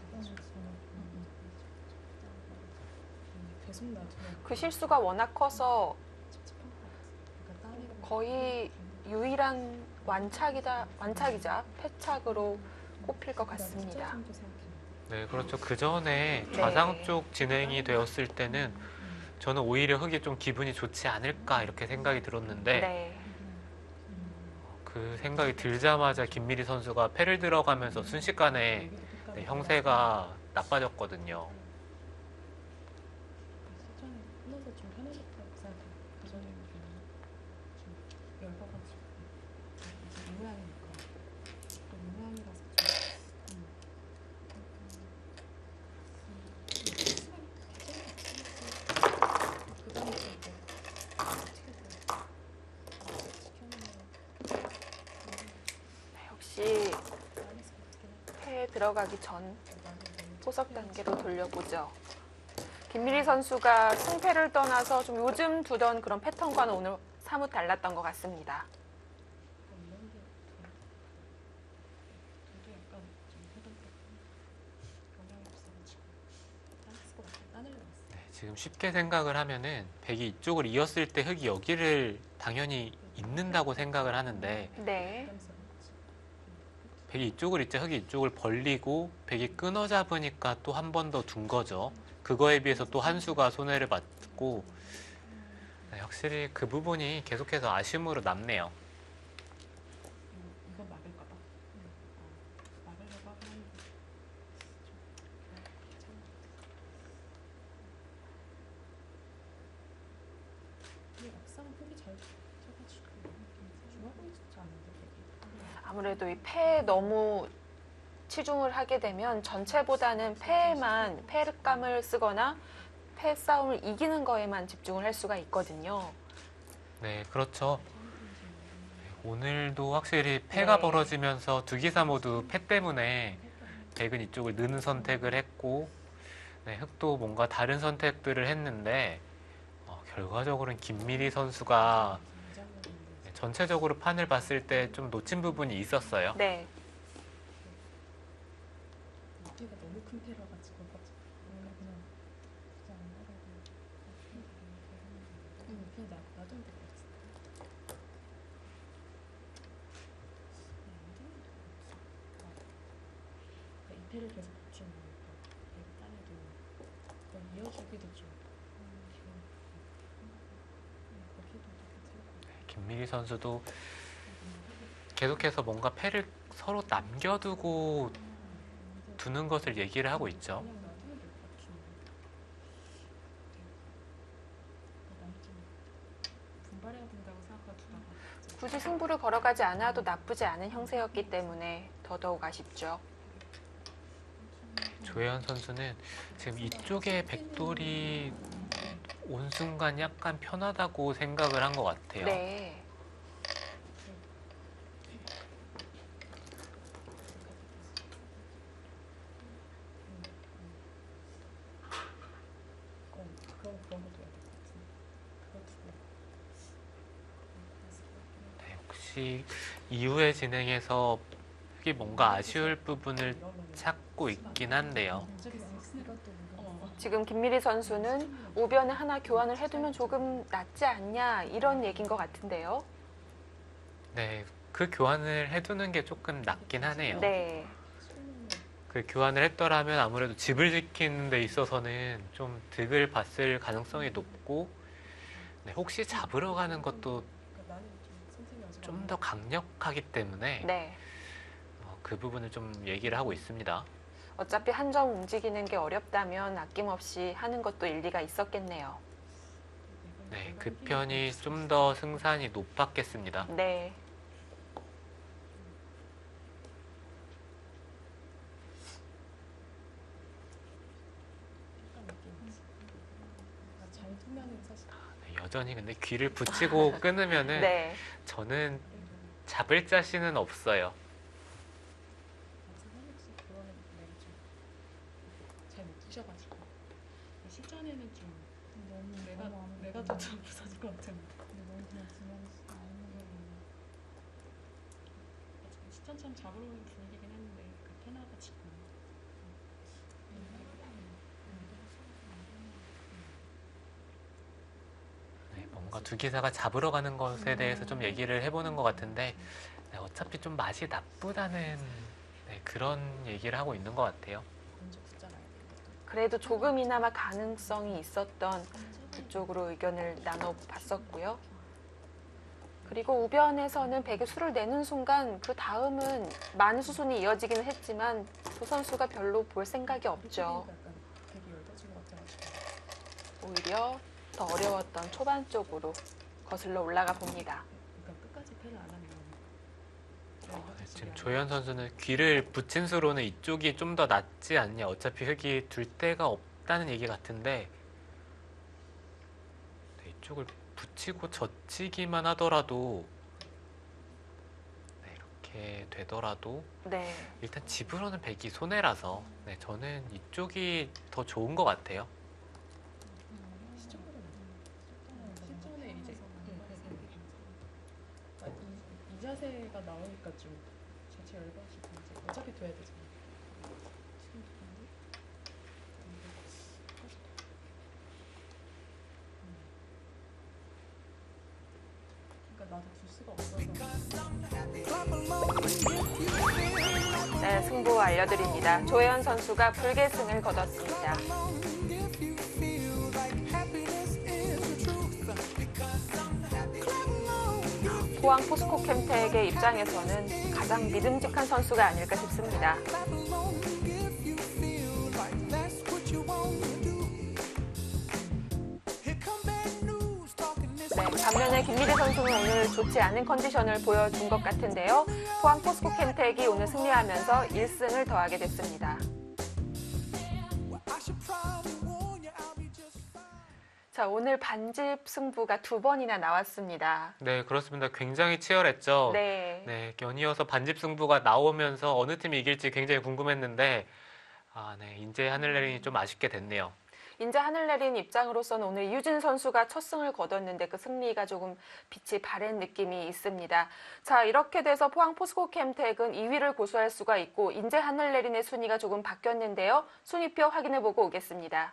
계속 놔두면 그 실수가 워낙 커서 찝찝한 것 같아. 그러니까 딸이 거의 유일한 완착이자 패착으로 꼽힐 것 같습니다. 네, 그렇죠. 그 전에 네. 좌상 쪽 진행이 되었을 때는 저는 오히려 흙이 좀 기분이 좋지 않을까 이렇게 생각이 들었는데 네. 그 생각이 들자마자 김미리 선수가 패를 들어가면서 순식간에 네, 형세가 나빠졌거든요. 사전에 끊어서 좀 편해졌다고 생각해. 그 전에 좀 열받아가지고 이제 이 모양이니까 또 이 모양이라서 그 다음에 또 이제 역시 패에 들어가기 전 포석 단계로 돌려보죠. 김미리 선수가 승패를 떠나서 좀 요즘 두던 그런 패턴과는 오늘 사뭇 달랐던 것 같습니다. 이런 게 저도 약간 좀 해도 영향이 없어가지고 딴스 것 같아. 따내려갔어. 네, 지금 쉽게 생각을 하면은 백이 이쪽을 이었을 때 흙이 여기를 당연히 잇는다고 생각을 하는데 네. 백이 이쪽을 잇자 흙이 이쪽을 벌리고 백이 끊어 잡으니까 또 한 번 더 둔 거죠. 그거에 비해서 또 한 수가 손해를 봤고 네, 확실히 그 부분이 계속해서 아쉬움으로 남네요. 이거 막을까 봐. 막으려고 하고 하는데 근데 막상 흙이 잘 쳐가지고 좋아 보이지 않는데 되게. 아무래도 이 패에 너무 치중을 하게 되면 전체보다는 패에만 패감을 쓰거나 패 싸움을 이기는 거에만 집중을 할 수가 있거든요. 네, 그렇죠. 네, 오늘도 확실히 패가 네. 벌어지면서 두 기사 모두 패 때문에 백은 이쪽을 느는 선택을 했고 네, 흙도 뭔가 다른 선택들을 했는데 결과적으로는 김미리 선수가 네, 전체적으로 판을 봤을 때 좀 놓친 부분이 있었어요. 네. 패가 너무 큰 패라 가지고 그냥 안 나가고 그냥 놔두면 될 것 같아. 이 패를 계속 붙이는 거니까 딴에도 이어주기도 좀 거기도 괜찮을 김미리 선수도 계속해서 뭔가 패를 서로 남겨두고 두는 것을 얘기를 하고 있죠. 그냥 놔두면 될 것 같은데 남좀 분발해야 된다고 생각하고 두다가 굳이 승부를 걸어가지 않아도 나쁘지 않은 형세였기 때문에 더더욱 아쉽죠. 조혜연 선수는 지금 이쪽에 백돌이 온 순간 약간 편하다고 생각을 한 것 같아요. 아직 이후의 진행에서 흑이 뭔가 아쉬울 부분을 찾고 있긴 한데요. 지금 김미리 선수는 우변에 하나 교환을 해두면 조금 낫지 않냐 이런 얘기인 것 같은데요. 네, 그 교환을 해두는 게 조금 낫긴 하네요. 네. 그 교환을 했더라면 아무래도 집을 지키는 데 있어서는 좀 득을 봤을 가능성이 높고, 네, 혹시 잡으러 가는 것도 좀 더 강력하기 때문에 네. 그 부분을 좀 얘기를 하고 있습니다. 어차피 한 점 움직이는 게 어렵다면 아낌없이 하는 것도 일리가 있었겠네요. 네, 그 편이 좀 더 승산이 높았겠습니다. 네. 잘 두면은 사실 네, 여전히 근데 귀를 붙이고 끊으면은 네. 저는 잡을 자신은 없어요. 혹시 그거는 잘못 두셔가지고 실전에는 좀 내가 더 부서질 것 같은. 실전처럼 잡으러 오는 분위기긴 했는데 그 테너가 지금 네, 뭔가 두 기사가 잡으러 가는 것에 대해서 좀 얘기를 해보는 것 같은데, 네, 어차피 좀 맛이 나쁘다는, 네, 그런 얘기를 하고 있는 것 같아요. 먼저 붙잡아야 돼. 그래도 조금이나마 가능성이 있었던 그쪽으로 의견을 나눠봤었고요. 그리고 우변에서는 백의 수를 내는 순간 그 다음은 많은 수순이 이어지기는 했지만 두 선수가 별로 볼 생각이 없죠. 약간 되게 열받은 것 같아가지고. 오히려 더 어려웠던 초반 쪽으로 거슬러 올라가 봅니다. 그러니까 끝까지 패를 안 하면 지금 조현 선수는 귀를 붙인 수로는 이쪽이 좀 더 낫지 않냐. 어차피 흑이 둘 데가 없다는 얘기 같은데, 네, 이쪽을 붙이고 젖히기만 하더라도, 네, 이렇게 되더라도 네. 일단 집으로는 백이 손해라서, 네, 저는 이쪽이 더 좋은 것 같아요. 실전에 이제 이 자세가 나오니까 좀 자체 열받으시고 이제 어차피 둬야 되잖아. 지금 그러니까 나도 둘 수가 없어서. 네, 승부 알려드립니다. 조혜연 선수가 불계승을 거뒀습니다. 포항 포스코 캠텍의 입장에서는 가장 믿음직한 선수가 아닐까 싶습니다. 네, 반면에 김미리 선수는 오늘 좋지 않은 컨디션을 보여준 것 같은데요. 포항 포스코 캠텍이 오늘 승리하면서 1승을 더하게 됐습니다. 자, 오늘 반집 승부가 2번이나 나왔습니다. 네, 그렇습니다. 굉장히 치열했죠. 네. 네, 연이어서 반집 승부가 나오면서 어느 팀이 이길지 굉장히 궁금했는데, 네, 인제 하늘내린이 좀 아쉽게 됐네요. 인제 하늘내린 입장으로서는 오늘 이유진 선수가 첫 승을 거뒀는데 그 승리가 조금 빛이 바랜 느낌이 있습니다. 자, 이렇게 돼서 포항 포스코 캠텍은 2위를 고수할 수가 있고 인제 하늘내린의 순위가 조금 바뀌었는데요. 순위표 확인해보고 오겠습니다.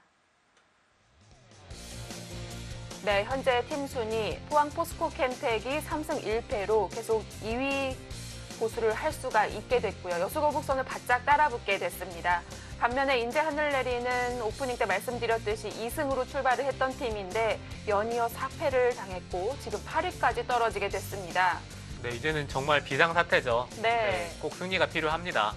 네, 현재 팀 순위 포항 포스코 캠텍이 3승 1패로 계속 2위 고수를 할 수가 있게 됐고요. 여수거북선을 바짝 따라붙게 됐습니다. 반면에 인제 하늘내리는 오프닝 때 말씀드렸듯이 2승으로 출발을 했던 팀인데 연이어 4패를 당했고 지금 8위까지 떨어지게 됐습니다. 네, 이제는 정말 비상사태죠. 네. 꼭 승리가 필요합니다.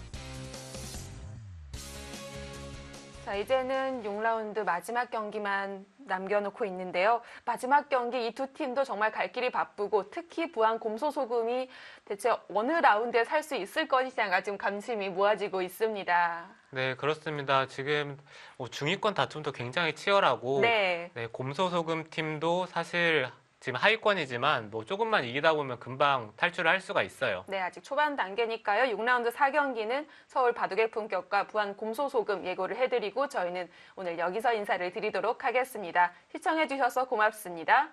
자, 이제는 6라운드 마지막 경기만 남겨놓고 있는데요. 마지막 경기 이 두 팀도 정말 갈 길이 바쁘고 특히 부안 곰소소금이 대체 어느 라운드에 살 수 있을 것이냐가 지금 관심이 모아지고 있습니다. 네, 그렇습니다. 지금 중위권 다툼도 굉장히 치열하고, 네. 네, 곰소소금 팀도 사실 지금 하위권이지만 뭐 조금만 이기다 보면 금방 탈출을 할 수가 있어요. 네, 아직 초반 단계니까요. 6라운드 4경기는 서울 바둑의 품격과 부안 곰소소금 예고를 해드리고 저희는 오늘 여기서 인사를 드리도록 하겠습니다. 시청해주셔서 고맙습니다.